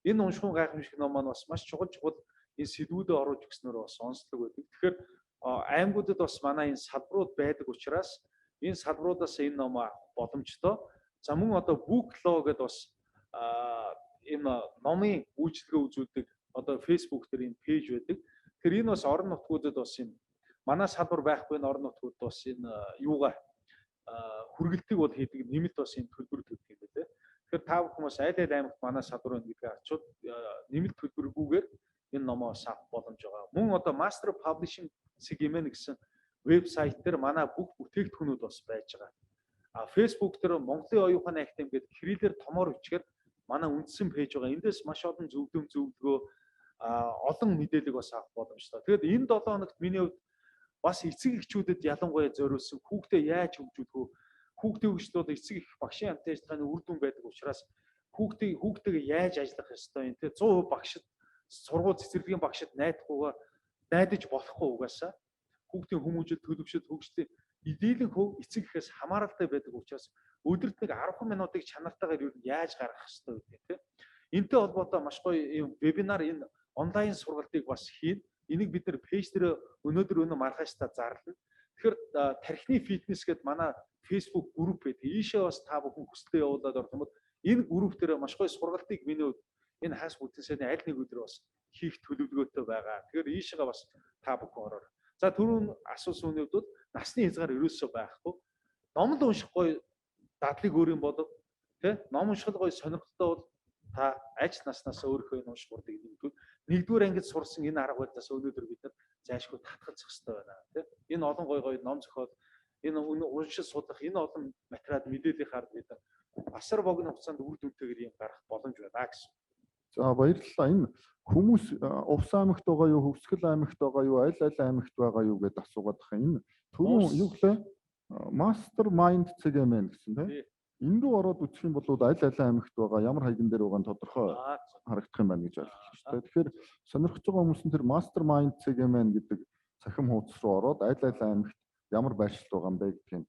энэ уншихуун гайхамшиг ном маань бас маш чухал энэ сэдвүүдэд оруулж өгснөөр бас онцлог байдаг. Тэгэхээр аймагуудад бас манай энэ салбарууд байдаг учраас энэ салбаруудаас энэ ном авах боломжтой. За мөн одоо Booklo гэдэг бас энэ номын үйлчлэгээ үзүүлдэг одоо Facebook дээр энэ пэйж байдаг. Тэгэхээр энэ бас орон нутгуудад бас энэ манай салбар байхгүй энэ орон нутгууд бас энэ юугаа хүргэлтийг бол хийдэг нэмэлт бас энэ төлбөр төлдөг юм байна. Тэгэхээр та бүхэн бас аль аль аймагт манай салбар байна гэдгийг ачууд нэмэлт төлбөргүйгээр энэ номоо авах боломж байгаа. Мөн одоо Master Publishing Segment гэсэн вебсайт дээр манай бүх бүтээгдэхүүнүүд бас байж байгаа. Facebook дээр Монголын оюуханы академи гэдэг кириллээр томоор бичгээр манай үндсэн пэйж байгаа. Эндээс маш олон зөвлөгөө олон мэдээлэл бас авах боломжтой. Тэгэхээр энэ 7 хоногт миний хувьд бас эцэг эхчүүдэд ялангуяа зориулсан хүүхдээ яаж хөгжүүлэх вэ? Хүүхдээ хөгжлөд эцэг эх багшийн амтайжтгааны үр дүн байдаг учраас хүүхдтэйгээ яаж ажиллах ёстой юм те 100% багшид сургууль цэцэрлэгийн багшид найдаж болохгүй угаасаа хүүхдийн хүмүүжил төлөвшөл хөгжлийн дийлэн хөв эцэг эхээс хамааралтай байдаг учраас өдөрт нэг 10 минутыг чанартайгаар юу яаж гаргах ёстой вэ те. Энтэй холбоотой маш гоё юм вебинар энэ онлайн сургалтыг бас хийн. Энийг бид нэр пэйж дээр өнөөдөр маргааштай зарлана. Тэгэхээр тархины фитнес гэдэг манай Facebook групп байдаг. Ийшээ бас та бүхэн хүслээ явуулаад орох юм бол энэ групп дээр маш гоё сургалтыг миний хувьд энэ хагас бүтэнсэний аль нэг өдөр бас хийх төлөвлөгөөтэй байгаа. Тэгэхээр ийшээгээ бас та бүхэн ороор. За түрүүн асуусан үний хувьд насны хязгаар ерөөсөө байхгүй. Ном л унших гоё дадлыг өөр юм болов тий ном унших гоё сонирхолтой бол та ажил наснаас өөрийнхөө унших урдыг нэмдвэл нэгдүгээр ангид сурсан энэ арга барилаас өнөөдөр бид нар зайлшгүй татгалзах хэрэгтэй байна тий. Энэ олон гоё ном зохиол энэ уншиж судлах энэ олон материал мэдээллийн хард бид нар асар богино хугацаанд үр дүнтэйгээр юм гарах боломж байна гэсэн. За баярлалаа. Энэ хүмүүс Увс аймагт байгаа юу, Хөвсгөл аймагт байгаа юу, аль аймагт байгаа юу гэдээ асуугаад байгаа. Энэ түрүүн юу гэлээ? Mastermind CGM гэсэн тийм. Энд рүү ороод үзэх юм бол аль аймагт байгаа, ямар хаягн дээр байгаа нь тодорхой харагдах юм байна гэж ойлгож байна. Тэгэхээр сонирхож байгаа хүмүүс нь тэр Mastermind CGM гэдэг цахим хуудас руу ороод аль аймагт ямар байршил байгаа юм бэ гэдгийг.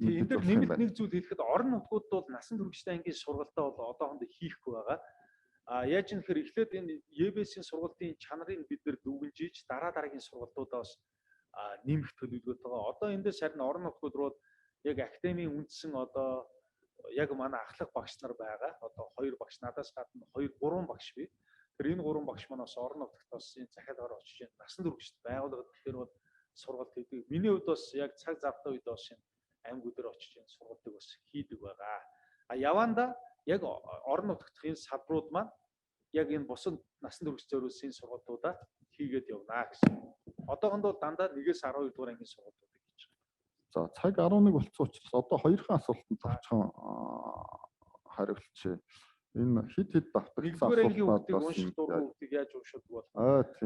Энд дээр нэмэлт нэг зүйл хэлэхэд орон нутгууд бол насан туршидаа ангийн сургалтаа бол одоохондоо хийхгүй байгаа. Яаж юм хэрэг эхлээд энэ ЕБС-ийн сургалтын чанарыг бид нэр дүгнжиж дараагийн сургалтуудаас нэмэх төлөвлөгөөтэй байгаа. Одоо эндээс харин орон нутгууд руу яг академийн үндсэн одоо яг манай ахлах багш нар байгаа. Одоо 2 багш надаас гадна 2 3 багш бий. Тэр энэ 3 багш маань бас орон нутгад бас энэ захиалгаар очиж насан туршид байгууллагад тэр бол сургалт хийдэг. Миний хувьд бас яг цаг завтай үед бас энэ аймагуд дээр очиж энэ сургалтыг бас хийдэг байгаа. Яванда яг орон нутгах энэ салбарууд маань яг энэ бусад насан турш зориулсан сургалтуудаа хийгээд явна гэсэн. Одоохондоо дандаа 1-ээс 12 дугаар ангийн сургалтуудыг хийж байгаа. За цаг 11 болцсон учраас одоо хоёрхан асуултанд товчхон хариулчихъя. Энэ хит давтагдсан асуултууд унших дургуудыг яаж уншдаг бол.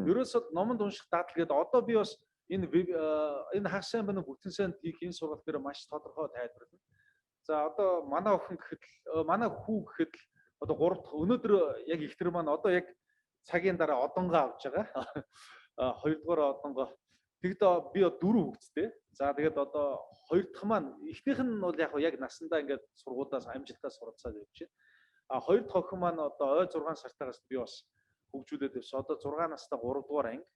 Ерөөсөө номонд унших дадал гэдэг одоо би бас энэ хагас сайн байна бүтэн сайн хийх энэ сургалт дээр маш тодорхой тайлбарлана. За одоо манай охин гэхэд манай хүү гэхэд одоо 3 дахь өнөөдөр яг ихтер маань одоо яг цагийн дараа одонгоо авж байгаа. 2 дугаар одонгоо. Тэгэхдээ би 4 хүүхэдтэй. За тэгээд одоо 2 дахь маань эхнийх нь бол яг насандаа ингээд сургуулиас амжилтаа суралцаад явж байна. 2 дахь охин маань одоо ой 6 сартаагаас би бас хөгжүүлээд явсан. Одоо 6 настай 3 дугаар анги.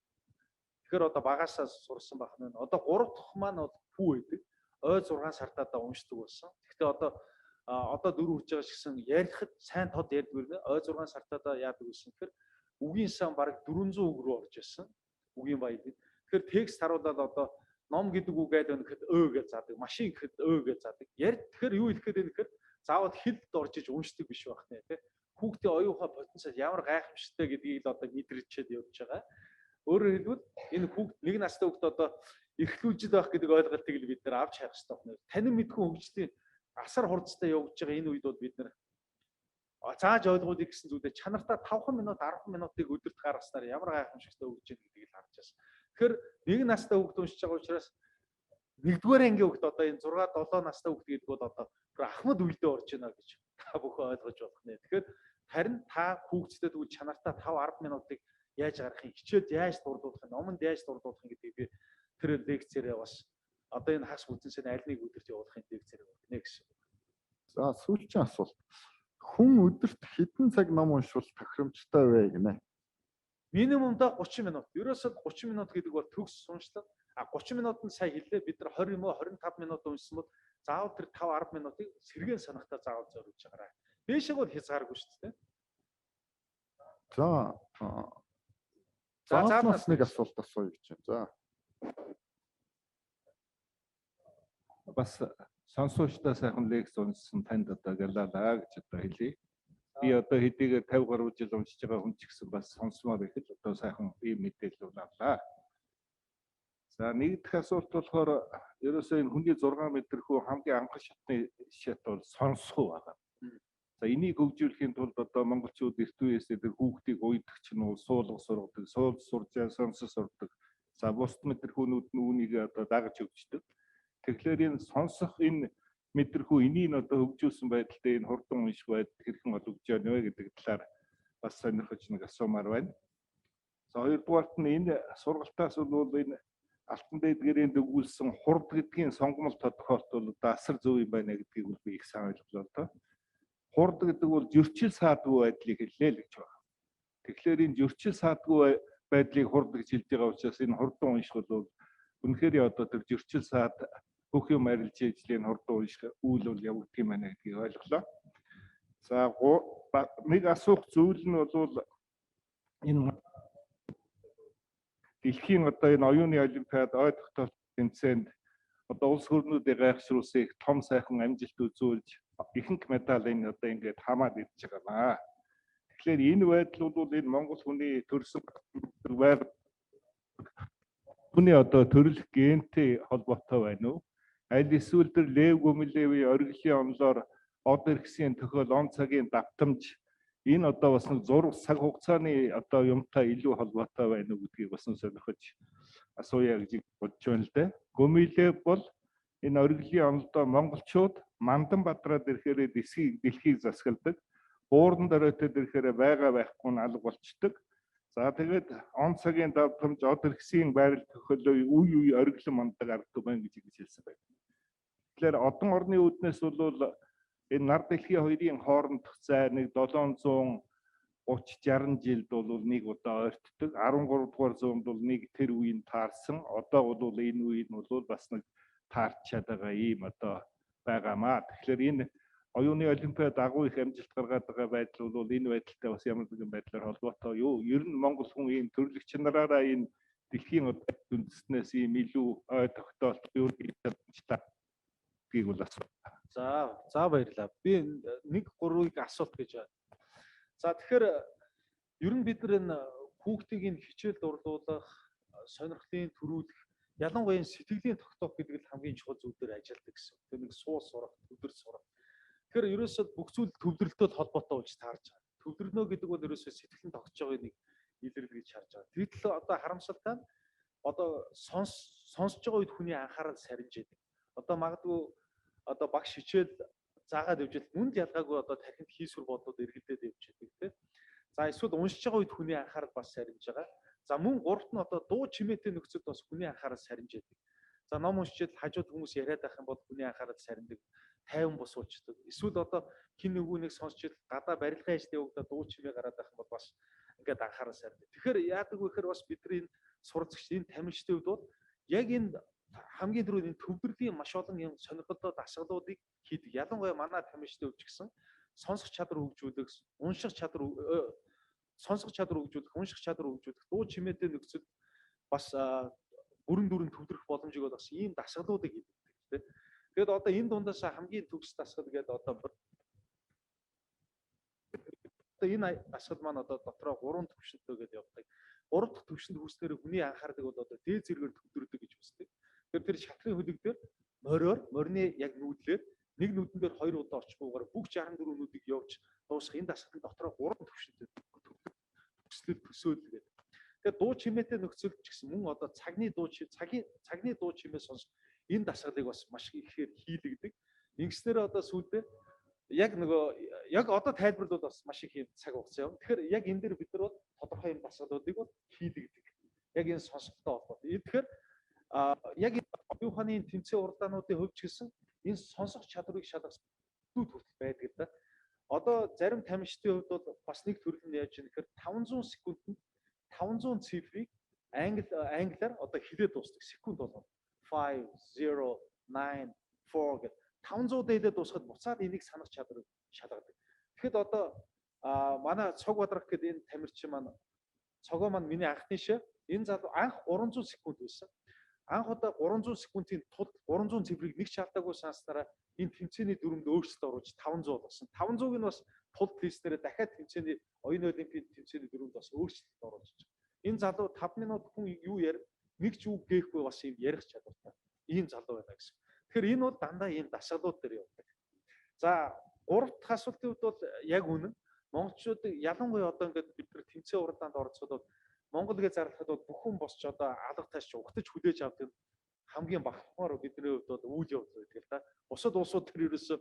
Тэгэхээр одоо багасаа сурсан байх нь. Одоо 3 дахь маань бол хүү байдаг. Ой 6 сартаа уншдаг болсон. Гэхдээ одоо 4 хүж байгаа ч гэсэн ярихад сайн тод ярьдгүй нэ. Ой 6 сартаа яадаг гэсэн гэхээр үгийн сан бараг 400 үг рүү орж ирсэн. Үгийн баяг. Тэгэхээр текст харуулаад одоо ном гэдэг үг айд өнөхөд гэж заадаг, машин гэхэд гэж заадаг. Тэгэхээр юу хэлэх гээд байна гэхээр заавал хэлд орж иж уншдаг биш байх нэ тий. Хүүхдийн оюухай потенциал ямар гайхамшигтай гэдгийг л одоо мэдрэгчээд явж байгаа. Өөрөөр хэлбэл энэ хүүхд нэг настай хүүхд одоо эрхлүүлжил байх гэдэг ойлголтыг л бид нар авч хайх хэрэгтэй байна. Танин мэдгүй хөгжлийн асар хурцтай явж байгаа энэ үед бол бид нар зааж ойлгуулъя гэсэн зүйлээ чанартаа 5 минут 10 минутыг өдөрт гаргаснаар ямар гайхамшигтай өгж яах гэдгийг л харж байна. Тэгэхээр нэг настай хүүхд уншиж байгаа учраас нэгдүгээр ангийн хүүхд одоо энэ 6 7 настай хүүхд гэдэг бол одоо ахмад үедээ орж байна гэж та бүхэн ойлгож болох нэ. Тэгэхээр харин та хүүхдтэй тэгвэл чанартаа 5 10 минутыг яаж гаргахыг хичээд яаж дурдуулах нь, номонд яаж дурдуулах нь гэдгийг би тэр лекцээрээ бас одоо энэ хагас бүтэнсээр аль нэг өдөрт явуулахын дэг зэрэг байна гэсэн. За сүүлчийн асуулт. Хүн өдөрт хэдэн цаг ном уншвал тохиромжтой вэ гинэ? Минимумдаа 30 минут. Ерөөсөө 30 минут гэдэг бол төгс уншлага. 30 минутанд сая хэллээ. Бид нар 20 юм уу 25 минут уншсан бол заавал тэр 5-10 минутыг сэргээн санахтаа заавал зориулж байгаарай. Бишиг бол хязгааргүй шүү дээ. За заавал нэг асуулт асууя гэж байна. За бас сонсогчдоо сайхан лекц уншсан танд одоо гэлалаа гэж одоо хэлье. Би одоо хэдийгээр 50 гаруй жил уншиж байгаа хүн ч гэсэн бас сонсмоор их л одоо сайхан ийм мэдээлэл авлаа. За нэг дэх асуулт болохоор ерөөсөө энэ хүний 6 метр хүү хамгийн анхан шатны шат бол сонсхуу байгаа. За энийг хөгжүүлэхийн тулд одоо монголчууд эрт үеэсээ тэр хүүхдийг уйдах ч нь суулга сургадаг, суул сурж сонсож сурдаг. За бусд метр хүүнүүд нь үүнийг одоо дагаж өгчдөг. Тэгэхээр энэ сонсох энэ мэдрэхүү энийг одоо хөгжүүлсэн байдалтай энэ хурдан унших байдал хэрхэн олгож яана вэ гэдэг талаар бас сонирхож нэг асуумаар байна. За хоёрдугаарт нь энэ сургалтаас бол энэ алтан дэдгэрийн дэгүүлсэн хурд гэдгийн сонгомол тодорхойлолт бол асар зөв юм байна гэдгийг би их сайн ойлголоо доо. Хурд гэдэг бол зөрчил саадгүй байдлыг хэллээ л гэж байна. Тэгэхээр энэ зөрчил саадгүй байдлыг хурд гэж хэлж байгаа учраас энэ хурдан унших бол үнэхээр одоо тэр зөрчил саад бүх юм арилж ижлийн хурдан унших үйл бол явагддаг юм байна гэдгийг ойлголоо. За нэг асуух зүйл нь бол энэ дэлхийн одоо энэ оюуны олимпиад ой тогтоолт тэмцээнд одоо улс хурлуудыг гайхшруулсан их том сайхан амжилт үзүүлж ихэнх медалийг одоо ингээд хамаад ирж байгаа. Тэгэхээр энэ байдал бол энэ Монгол хүний төрсөн байр хүний одоо төрөлх гентэй холбоотой байна уу? Аль эсвэл тэр Лев Гумилевийн оргилын онлоор од эрхсийн төхөөл он цагийн давтамж энэ одоо бас нэг зураг цаг хугацааны одоо юмтай илүү холбоотой байна уу гэдгийг бас сонирхож асууя гэж бодож байна л дээ. Гумилев бол энэ оргилын онлдоо монголчууд Мандан Бадраад ирэхээр дэлхийг засгалдаг. Бууран дөрөөтэд ирэхээр байгаа байхгүй нь алга болчдөг. За тэгээд он цагийн давтамж од эрхсийн байрал төхөөлөө үе оргилон манддаг аргагүй байна гэж хэлсэн байна. Тэгэхээр одон орны үүднээс бол энэ нар дэлхийн хоёрын хоорондох зай нэг 730-60 жилд бол нэг удаа ойртдог. 13 дугаар зуунд бол нэг тэр үеийн таарсан. Одоо бол энэ үеийн бол бас нэг таарч чадбайгаа ийм одоо байгаамаа. Тэгэхээр энэ оюуны олимпиад агуу их амжилт гаргаад байгаа байдал бол энэ байдалтай бас ямар нэгэн байдлаар холбоотой юу? Ер нь монгол хүн ийм төрлөгч нараараа энэ дэлхийн үндэснээс ийм илүү ой тогтоолт юу гэж чадчихлаа. Гийг бол асуу. За баярлалаа. Би 1-3-ыг асуулт гэж байна. За тэгэхээр ер нь бид нар энэ хүүхдийг энэ хичээл дурлуулах, сонирхлын төрүүлэх, ялангуяа сэтгэлийн тогтоох гэдэг л хамгийн чухал зүйл дээр ажилладаг гэсэн. Тэр нэг суу сурах, төвлөрч сурах. Тэгэхээр ерөөсөө бүх зүйл төвлөрөлтөд холбоотой болж таарж байгаа. Төвлөрнө гэдэг бол ерөөсөө сэтгэлэн тогтож байгааг нэг илэрэл гэж харж байгаа. Тэгтэл одоо харамсалтай нь одоо сонсож байгаа үед хүний анхаарал сарниж байдаг. Одоо магадгүй одоо багш хичээл заагаад явж байл нүнд ялгаагүй одоо тархинд хийсвэр бодлууд эргэлдээд явж байдаг тийм. За эсвэл уншиж байгаа үед хүний анхаарал бас сарниж байгаа. За мөн гуравт нь одоо дуу чимээтэй нөхцөлд бас хүний анхаарал сарниж байдаг. За ном уншиж хажууд хүмүүс яриад байх юм бол хүний анхаарал сарндаг, тайван бус болчдөг. Эсвэл одоо хин нөгөөнийг сонсч гадаа барилгын ажлын өгдөө дуу чимээ гараад байх юм бол бас ингээд анхаарал сарндаг. Тэгэхээр яадаг вэ гэхээр бас бидний суралцагч энэ тамирчдын хувьд бол яг энэ хамгийн түрүү энэ төвлөрлийн маш олон юм сонирхолтой дасгалуудыг хийдэг. Ялангуяа манай тамирчдын хувьд ч гэсэн сонсох чадвар хөгжүүлэх, унших чадвар хөгжүүлэх, унших чадвар хөгжүүлэх, дуу чимээтэй нөхцөл бас бүрэн төвлөрөх боломжийг бол бас ийм дасгалуудыг хийдэг тийм. Тэгэд одоо энэ дундаас хамгийн төгс дасгал гэдэг одоо энэ дасгал маань одоо дотроо 3 төвшөнтэй гэдээ явдаг. 3 дахь төвшөнд хүрснээр хүний анхаардаг бол одоо дээд зэргээр төвлөрдөг гэж үздэг. Тэр шатрын хөлөг дээр морины яг нүүдлээд нэг нүдэн дээр 2 удаа очихгүйгээр бүх 64 нүдийг явж дуусах энэ дасгалын дотроо 3 төвшөнтэй төслөл төсөөлөл гэдэг. Тэгэхээр дуу чимээтэй нөхцөл ч гэсэн мөн одоо цагны дуу чимээ сонсох энэ дасгалыг бас маш ихээр хийлэгдэг. Ингэснээр одоо сүүлдээ яг одоо тайлбарлал бас маш их юм цаг хугацаа явна. Тэгэхээр яг энэ дээр бид нар бол тодорхой юм дасгалуудыг бол хийлэгдэг. Яг энэ сонсохтой холбоотой. Тэгэхээр яг бие ухааны тэмцээн уралдаануудын хувьд ч гэсэн энэ сонсох чадварыг шалгах хүртэл байдаг да. Одоо зарим тамирчдын хувьд бол бас нэг төрөл нь яаж юм гэхээр 500 секундэд 500 цифрыг англиар одоо хэлээд дуусдаг секунд болгоно. 5 0 9 4 гэдэг 500 дээдээ дуусахад буцаад энийг санах чадварыг шалгадаг. Тэгэхэд одоо манай цог бадрах гэдэг энэ тамирчин маань цогоо маань миний анхны шээ энэ залуу анх 300 секунд байсан. Анх удаа 300 секундын тулд 300 цифрыг нэг шаардаагүй санснараа энэ тэмцээний дүрмд өөрчлөлт оруулж 500 болсон. 500-ыг нь бас тулд листнэрээ дахиад тэмцээний оюуны олимпийн тэмцээний дүрмд бас өөрчлөлт оруулж байгаа. Энэ залуу 5 минут хүн юу ярь нэг ч үг гээхгүй бас юм ярих чадвартай. Ийм залуу байна гэсэн. Тэгэхээр энэ бол дандаа ийм дасгалууд дээр явдаг. За, гурав дахь асуултын хувьд бол яг үнэн. Монголчуудыг ялангуяа одоо ингээд бид нар тэмцээн уралдаанд оролцоход Монгол гэж зарлахад бол бүх хүн босч одоо алга тааш угтаж хүлээж авдаг хамгийн багтмаар бидний хувьд бол үйл явдал байдаг л да. Бусад улсууд төр ерөөсөө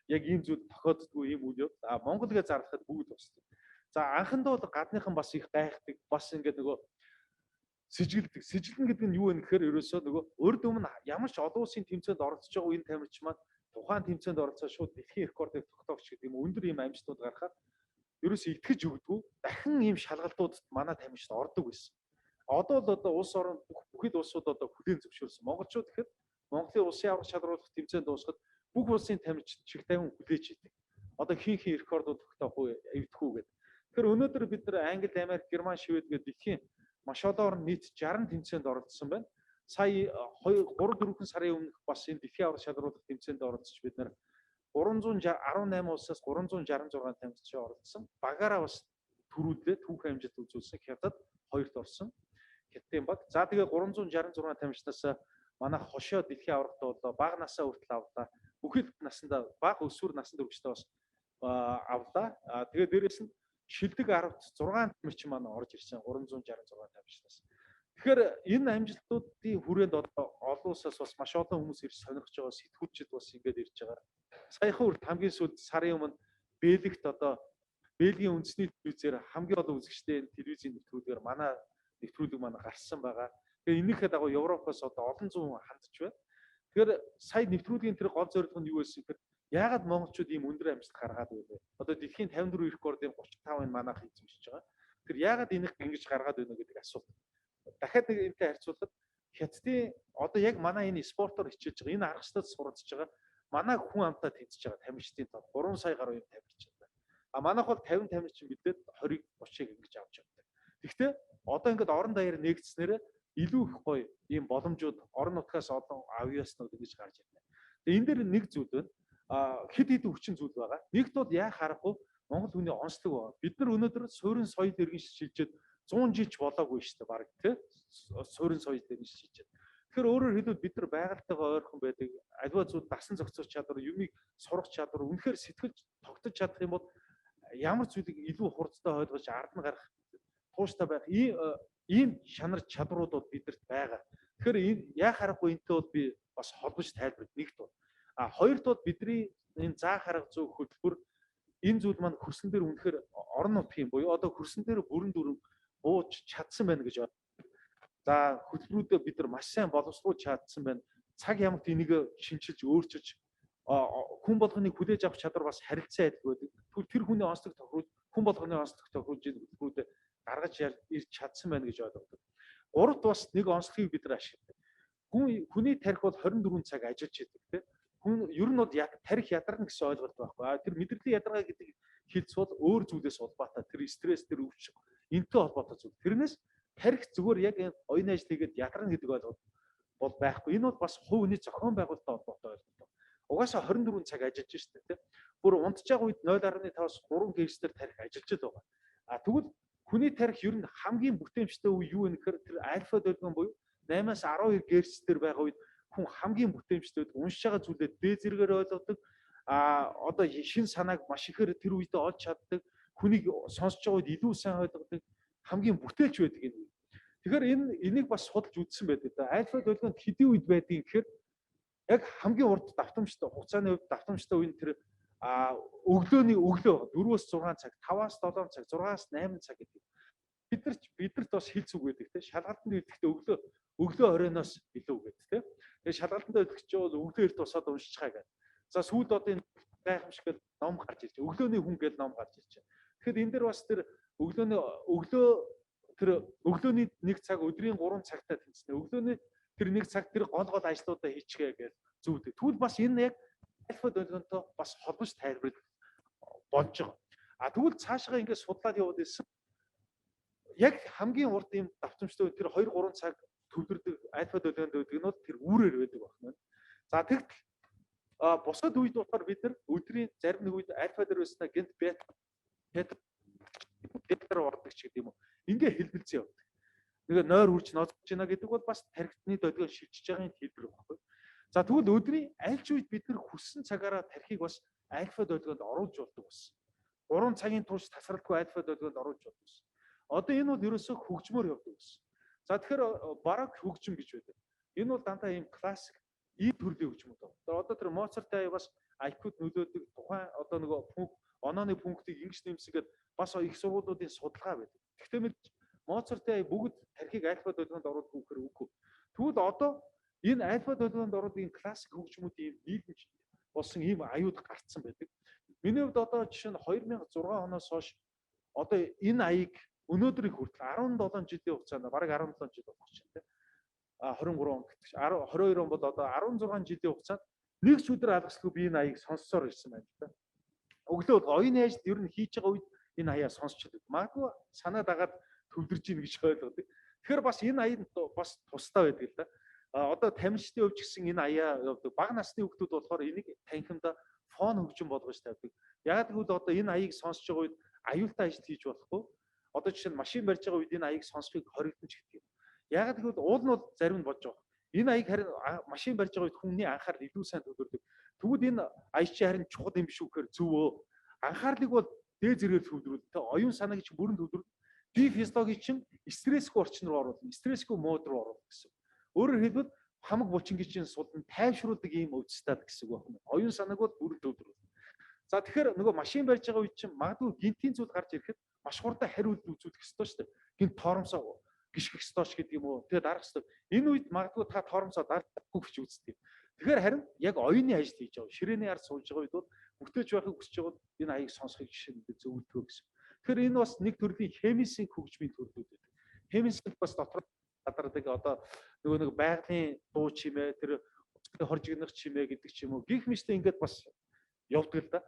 яг ийм зүйл тохиолддгүй ийм үйл явдал. Монгол гэж зарлахад бүгд босдог. За анхандаа бол гадныхан бас их гайхдаг, бас ингээд нөгөө сэжгэлдэг. Сэжлэн гэдэг нь юу вэ гэхээр ерөөсөө нөгөө урд өмнө ямар ч олон улсын тэмцээнд оролцож байгаа энэ тамирч маань тухайн тэмцээнд оролцоод шууд дэлхийн рекордыг тогтоогч гэдэг юм өндөр ийм амжилтууд гаргахад ерөөсөө итгэж өгдөггүй дахин ийм шалгалтуудад манай тамирчид ордог байсан. Одоо л одоо улс орон бүхэл улсууд одоо хүлээн зөвшөөрсөн. Монголчууд гэхэд Монголын улсын аврах шалгаруулах тэмцээнд дуусахад бүх улсын тамирчид шиг тавин хүлээж идэг. Одоо хин рекордууд тогтоох уу, эвдэх үү гэдэг. Тэгэхээр өнөөдөр бид нар Англи, Америк, Герман, Швед гэдэг дэлхийн маш олон орн нийт 60 тэмцээнд оролцсон байна. Сая 3-4 сарын өмнөх бас энэ дэлхийн аврах шалгаруулах тэмцээнд оролцож бид нар 318 улсаас 366 тамирчин оролцсон. Багаараа бас төрүүлээ түүх хэмжээд үзүүлсэн. Хятад 2-т орсон. Хятадын баг. За тэгээ 366 тамирчнаас манай хошоо дэлхийн аврагт боллоо. Бага насаа хүртэл авлаа. Бүхэл насандаа бага өсвөр насанд хүрчтэй бас авлаа. Тэгээ дээрэс нь шилдэг 16 тамирчин маань орж ирсэн 366 тамирчнаас. Тэгэхээр энэ амжилтуудын хүрээнд одоо олон улсаас бас маш олон хүмүүс ирж сонирхож байгаа, сэтгүүлчид бас ингэж ирж байгаа. Саяхан үрд хамгийн сүүлд сарын өмнө Бэлгт одоо Бельгийн үндэсний телевизээр хамгийн олон үзэгчтэй телевизийн нэвтрүүлгээр манай нэвтрүүлэг маань гарсан байгаа. Тэгэхээр энийхээ дагуу Европоос одоо олон зуун хандж байна. Тэгэхээр сая нэвтрүүлгийн тэр гол зорилго нь юу байсан гэхээр яагаад монголчууд ийм өндөр амжилт гаргаад байлээ? Одоо дэлхийн 54 рекордын 35-ыг манайх эзэмшиж байгаа. Тэр яагаад энийг ингэж гаргаад байна гэдэг асуулт. Дахиад нэг энэтэй харьцуулахад Хятадын одоо яг манай энэ спортоор хичээж байгаа энэ арга зүйд суралцж байгаа манай хүн амтаа тэнцэж байгаа тамирчдын тоо 3 сая гаруй юм тамирчин байна. Манайх бол 50 тамирчин бидэд 20 30-ыг ингэж авч явдаг. Гэхдээ одоо ингээд орон даяар нэгдснээр илүү их гоё ийм боломжууд орон нутгаас олон авьяаснууд ингэж гарч ирнэ. Тэгээ энэ дээр нэг зүйл байна. Хэд хэдэн хүчин зүйл байгаа. Нэгд бол яа харахгүй Монгол хүний онцлог байна. Бид нар өнөөдөр суурин соёл иргэн шилжээд 100 жич болоогүй шүү дээ баг тий. Суурин соёл иргэн шилжээд. Тэгэхээр өөрөөр хэлбэл бид нар байгальтайгаа ойрхон байдаг. Аливаа зүйл дасан зохицох чадвар, юмыг сурах чадвар, үнэхээр сэтгэлж тогтож чадах юм бол ямар зүйлийг илүү хурдтай ойлгож ард нь гарах тууштай байх ийм шанар чадрууд бол бидэрт байгаа. Тэгэхээр энэ яа харахгүй энэтэй бол би бас холбож тайлбарт нэгт бол. Хоёрт бол бидний энэ заа харах зөв хөтөлбөр энэ зүйл маань хөрсөн дээр үнэхээр орон нутгийн буюу одоо хөрсөн дээр бүрэн дүрм бууж чадсан байна гэж байна. За хөтөлбөрүүдэд бид нар маш сайн боловсруулж чадсан байна. Цаг ямагт энийг шинчилж өөрчилж хүн болгоныг хүлээж авах чадвар бас харилцан адил байдаг. Тэр хүний онцлог тохируулж хүн болгоны онцлог тохируулж хөтөлбөрүүдэд гаргаж ирж чадсан байна гэж ойлгодог. Гуравт бас нэг онцлогийг бид нар ашигладаг. Хүний тарих бол 24 цаг ажиллаж идэг тийм. Хүн ер нь бол тарих ядарна гэсэн ойлголт байхгүй. Тэр мэдрэлийн ядаргаа гэдэг хэлц бол өөр зүйлээс улбаатай. Тэр стресс, тэр өвчин энэтэй холбоотой зүйл. Тэрнээс тарих зүгээр яг оюун ажил хийгээд ядарна гэдэг ойлголт бол байхгүй. Энэ бол бас хувийн зохион байгуулалттай холбоотой ойлголт. Угаасаа 24 цаг ажиллаж штэ тийм. Бүр унтчих үед 0.5-аас 3 гэрстээр тарих ажиллаж л байгаа. Тэгвэл хүний тарих ер нь хамгийн бүтээмжтэй үе юу вэ гэхээр тэр альфа долгион буюу 8-аас 12 герцээр байгаа үед хүн хамгийн бүтээмжтэй уншиж байгаа зүйлээ дээ зэрэгээр ойлгодог. Одоо шин санааг маш ихээр тэр үедээ олж чаддаг. Хүнийг сонсож байгаа үед илүү сайн ойлгодог. Хамгийн бүтээлч байдаг энэ. Тэгэхээр энийг бас судалж үзсэн байдаг да. Альфа долгионд хэдийн үед байдгийг гэхээр яг хамгийн урд давтамжтай хугацааны хувьд давтамжтай үе нь тэр өглөө 4-өөс 6 цаг, 5-аас 7 цаг, 6-аас 8 цаг гэдэг. Бидэрт бас хилцүүг байдаг те. Шалгалтанд ирэхдээ өглөө өглөө оройноос илүү гэдэг тийм. Тэгээ шалгалтанд өгч бол өглөө эрт босоод уншиж байгаа гэдэг. За сүүлд одоо энэ гайхамшиг гэл ном гарч ирж байна. Өглөөний хүн гэл ном гарч ирж байна. Тэгэхээр энэ дэр бас тэр өглөөний 1 цаг өдрийн 3 цагтаа тэнцэнэ. Өглөөний тэр 1 цаг тэр гол ажлуудаа хийчихээ гэж зүйдэг. Тэгвэл бас энэ яг альфа долгионтой бас холбож тайлбар болж байгаа. А тэгвэл цаашаа ингээд судлаад яваад ирсэн. Яг хамгийн урд юм давтамжтай тэр 2-3 цаг төвлөрдөг альфа долгионд өгдөгнүүд тэр үүрээр байдаг байна. За тэгтэл бусад үед болохоор бид нар өдрийн зарим нэг үед альфа дээр өснө гэнт бета ордог ч гэдэг юм уу. Ингээ хэлбэлцээ явдаг. Нэг нойр үрж ноцож байна гэдэг бол бас тархитны долгион шилжиж байгаагийн хэлбэр баггүй. За тэгвэл өдрийн аль ч үед бид нар хүссэн цагаараа тархийг бас альфа долгионд оруулж болдог бас. 3 цагийн турш тасралтгүй альфа долгионд оруулж болдог бас. Одоо энэ бол ерөөсөө хөгжмөр явдаг бас. За тэгэхээр бараг хөгжим гэж байдаг. Энэ бол дандаа ийм классик ийм төрлийн хөгжмүүд байна. Одоо тэр Моцартын бас IQ-д нөлөөдөг тухайн одоо нөгөө онооны пунктыг ингэж нэмсэгээд бас их сургуулиудын судалгаа байдаг. Гэхдээ мэд Моцартын бүгд тархийг альфа долгионд оруулах үгээр үгүй. Тэгвэл одоо энэ альфа долгионд оруулах классик хөгжмүүдийн нийлэмж болсон ийм аюуд гарцсан байдаг. Миний хувьд одоо жишээ нь 2006 оноос хойш одоо энэ аяыг өнөөдрийг хүртэл 17 жилийн хугацаанд бараг 17 жил болох чинь тийм 23 он гэдэг чинь 22 он бол одоо 16 жилийн хугацаанд нэг ч өдөр алгасгүй би энэ аяыг сонссоор ирсэн байна л да. Өглөө оюуны ажил ер нь хийж байгаа үед энэ аяа сонсч байдаг. Магадгүй санаа дагаад төвлөрж ийн гэж ойлгодог. Тэгэхээр бас энэ аянд бас тустай байдаг л да. Одоо тамирчдын хувьд ч гэсэн энэ аяа явдаг. Бага насны хүмүүс болохоор энийг танхимда фон хөгжим болгож тавьдаг. Яг тэгвэл одоо энэ аяыг сонсож байгаа үед аюултай ажил хийж болохгүй. Одоо жишээ нь машин барьж байгаа үед энэ аяыг сонсохыг хоригдсон ч гэдэг юм. Яг тэгвэл уул нь бол зарим нь болж байгаа. Энэ аяыг харин машин барьж байгаа үед хүний анхаарал илүү сайн төвлөрдөг. Тэгвэл энэ аяч чи харин чухал юм биш үү гэхээр зөвөө. Анхаарлыг бол дээд зэргээр төвлөрүүлдэг. Оюун санааг чи бүрэн төвлөрдөг. Би физиологи чинь стрессгүй орчин руу оруулна. Стрессгүй мод руу оруулна гэсэн. Өөрөөр хэлбэл хамаг булчингийн судлан тайвшруулдаг ийм өвчтөд гэсэн үг байна. Оюун санааг бол бүрэн төвлөрүүлнэ. За тэгэхээр нөгөө машин барьж байгаа үед чинь магадгүй гинтийн зүйл гарч ирэхэд маш хурдан хариулт үзүүлэх ёстой шүү дээ. Гинт торомсоо гიშгэх ёстой ч гэдэг юм уу. Тэгээ дарах ёстой. Энэ үед магадгүй та торомсоо дарахгүй гэж үздэг. Тэгэхээр харин яг оюуны ажил хийж байгаа. Ширээний ард суулж байгаа үед бол бүтээж байхыг хүсэж байгаа бол энэ аяыг сонсохыг жишээ нь зөвлөдгөө гэсэн. Тэгэхээр энэ бас нэг төрлийн хемисийн хөгжмийн төрлүүд байдаг. Хемисийн бас дотор гадардаг одоо нөгөө нэг байгалийн дуу чимээ тэр хоржигнох чимээ гэдэг ч юм уу. Гих мэттэй ингээд бас явдаг л да.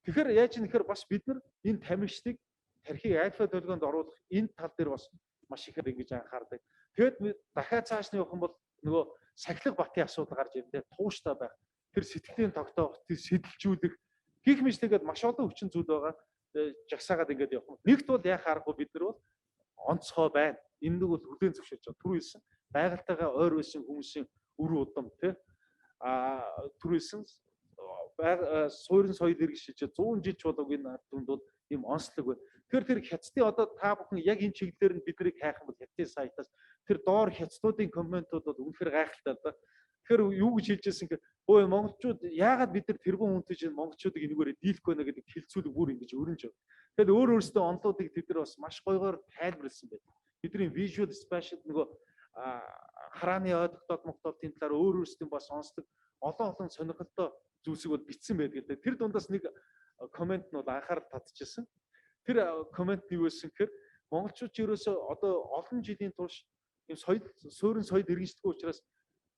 Тэгэхээр яаж нэхэр бас бид нар энэ тамирчдыг тархийг альфа долгионд оруулах энэ тал дээр бас маш ихээр ингэж анхаардаг. Тэгэд дахиад цааш нь явах юм бол нөгөө сахилга батын асуудал гарч ирэндээ тууштай байх. Тэр сэтгэлийн тогтоох, тэр сэтэлжүүлэх гих мэттэйгээд маш олон хүчин зүйл байгаа. Жагсаагаад ингэж явах. Нэгт бол яах аргагүй бид нар бол онцгой байна. Энэ нэг бол хүлээн зөвшөөрч байгаа. Түр хэлсэн байгальтайгаа ойр байсан хүмүүсийн үр удам тий түр хэлсэн суурин соёл иргэншиж 100 жил болоогүй энэ ард түмэнд бол ийм онцлог байна. Тэгэхээр тэр хятадын одоо та бүхэн яг энэ чиглэлээр нь биднийг хайх юм бол хятадын сайтаас тэр доор хятадуудын комментууд бол үнэхээр гайхалтай да. Тэгэхээр юу гэж хэлж байсан гэхээр өө монголчууд яагаад бид нар тэрбум хүнтэй чинь монголчуудыг энэгээрээ дийлэхгүй нэ гэдэг хэлцүүлэг бүр ингэж өрнөж байна. Тэгэхээр өөр өөрсдөө онлуудыг тэд нар бас маш гоёгоор тайлбарлсан байдаг. Бидний visual spatial нөгөө харааны ойдогтод моктод тийм талаар өөр өөрсдөө бас онцлог олон сонирхолтой зүйлсийг бол бичсэн байдаг. Тэр дундаас нэг коммент нь бол анхаарал татчихсан. Тэр коммент нь юу байсан гэхээр монголчууд ч ерөөсөө одоо олон жилийн турш юм суурин соёл иргэншдэг учраас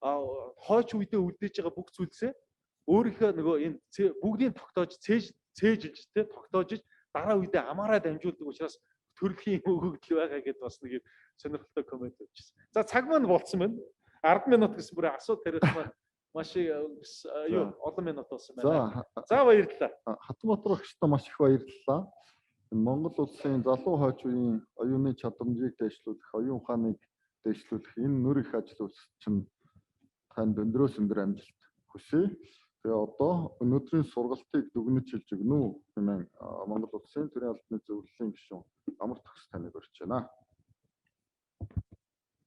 хойч үедээ үлдээж байгаа бүх зүйлсээ өөрийнхөө нөгөө энэ бүгдийг тогтоож цээжилж тэ тогтоож дараа үедээ амаараа дамжуулдаг учраас төрөлхийн өгөгдөл байгаа гэдээ бас нэг сонирхолтой коммент өгчихсэн. За цаг маань болцсон байна. 10 минут гэсэн бүр асуу тариах маань маш юу олон минут болсон байна. За баярлалаа. Хатбаатар багштай маш их баярлалаа. Монгол улсын залуу хойч үеийн оюуны чадамжийг дэвшлүүлэх, оюун ухааныг дэвшлүүлэх энэ нөр их ажил чинь танд өндрөөс өндөр амжилт хүсье. Тэгээ одоо өнөөдрийн сургалтыг дүгнэж хэлж өгнө үү хэмээн Монгол улсын төрийн албаны зөвлөлийн гишүүн Амар Төгс таныг урьж байна.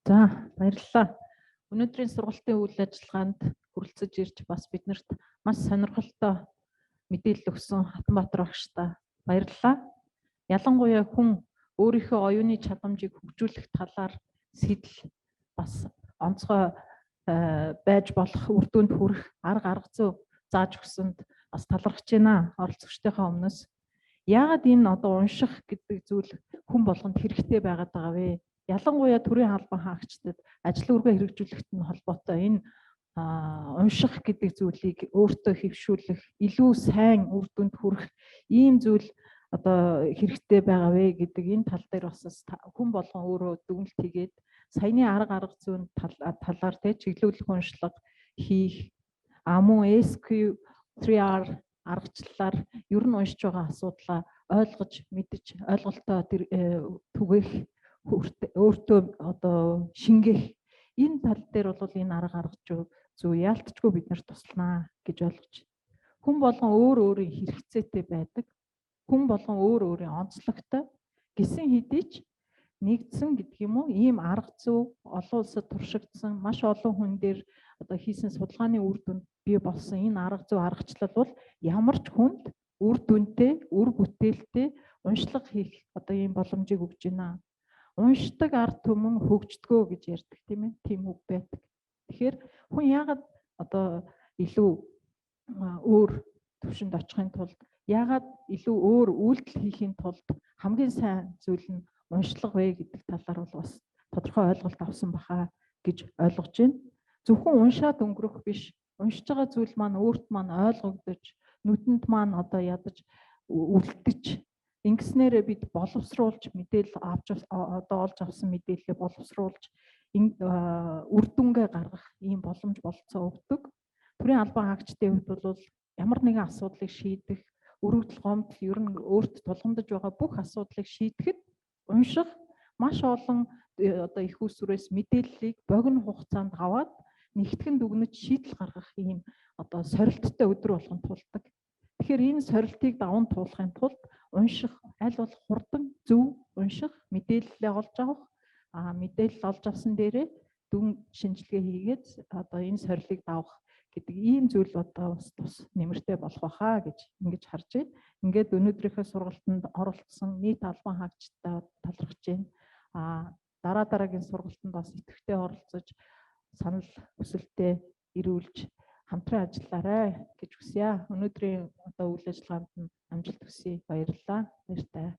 За баярлалаа. Өнөөдрийн сургалтын үйл ажиллагаанд хүрэлцэж ирж бас биднэрт маш сонирхолтой мэдээлэл өгсөн Хатбаатар багштай баярлалаа. Ялангуяа хүн өөрийнхөө оюуны чадамжийг хөгжүүлэх талаар сэтэл бас онцгой байж болох үр дүнд хүрэх арга зүй зааж өгсөнд бас талархаж байна оролцогчдынхаа өмнөөс. Яагаад энэ одоо унших гэдэг зүйл хүн болгонд хэрэгтэй байгаад байгаа вэ? Ялангуяа төрийн албан хаагчдад ажил үргээ хэрэгжүүлэхт нь холбоотой энэ унших гэдэг зүйлийг өөртөө хэвшүүлэх, илүү сайн үр дүнд хүрэх ийм зүйл одоо хэрэгтэй байгаа вэ гэдэг энэ тал дээр бас хүн болгон өөрөө дүгнэлт хийгээд саяны арга зүйн талаар чиглүүлэх уншлага хийх мөн SQ3R аргачлалаар ер нь уншиж байгаа асуудлаа ойлгож мэдж ойлголтоо түгээх өөртөө одоо шингээх энэ тал дээр бол энэ арга зүй яалтчгүй биднэрт туслана гэж ойлгож. Хүн болгон өөр өөрийн хэрэгцээтэй байдаг. Хүн болгон өөр өөрийн онцлогтой гэсэн хэдий ч нэгдсэн гэдэг юм уу ийм арга зүй олон улсад туршигдсан маш олон хүн дээр одоо хийсэн судалгааны үр дүнд бий болсон энэ арга зүй аргачлал бол ямар ч хүнд үр дүнтэй, үр бүтээлтэй уншлага хийх одоо ийм боломжийг өгж байна. Уншдаг ард түмэн хөгждгөө гэж ярьдаг тийм ээ. Тийм үг байдаг. Тэгэхээр хүн яагаад одоо илүү өөр төвшөнд очихын тулд яагаад илүү өөр үйлдэл хийхин тулд хамгийн сайн зүйл нь уншлага вэ гэдэг талаар бол бас тодорхой ойлголт авсан баха гэж ойлгож байна. Зөвхөн уншаад өнгөрөх биш, уншиж байгаа зүйл маань өөрт маань ойлгогдож, нүдэнд маань одоо ядаж үлдэж, ингэснээрээ бид боловсруулж мэдээлэл олж авсан мэдээлэлээ боловсруулж үр дүнгээ гаргах ийм боломж болцоо өгдөг. Төрийн албан хаагчдын хувьд бол ямар нэгэн асуудлыг шийдэх, өргөдөл гомдол ер нь өөрт тулгамдж байгаа бүх асуудлыг шийдэхэд унших маш олон одоо их усрээс мэдээллийг богино хугацаанд аваад нэгтгэн дүгнэж шийдэл гаргах ийм одоо сорилттой өдөр болгон тулдаг. Тэгэхээр энэ сорилтыг даван туулахын тулд унших аль болох хурдан зөв унших, мэдээлэлээ олж авах, мэдээлэл олж авсан дээрээ дүн шинжилгээ хийгээд одоо энэ сорилтыг давах гэдэг ийм зүйл одоо бас нэмэртэй болох байхаа гэж ингэж харж байна. Ингээд өнөөдрийнхөө сургалтанд оролцсон нийт албан хаагчдаа талархаж байна. Дараагийн сургалтанд бас идэвхтэй оролцож санал хүсэлтээ ирүүлж хамтран ажиллаарай гэж хүсье. Өнөөдрийн одоо үйл ажиллагаанд нь амжилт хүсье. Баярлалаа. Баяртай.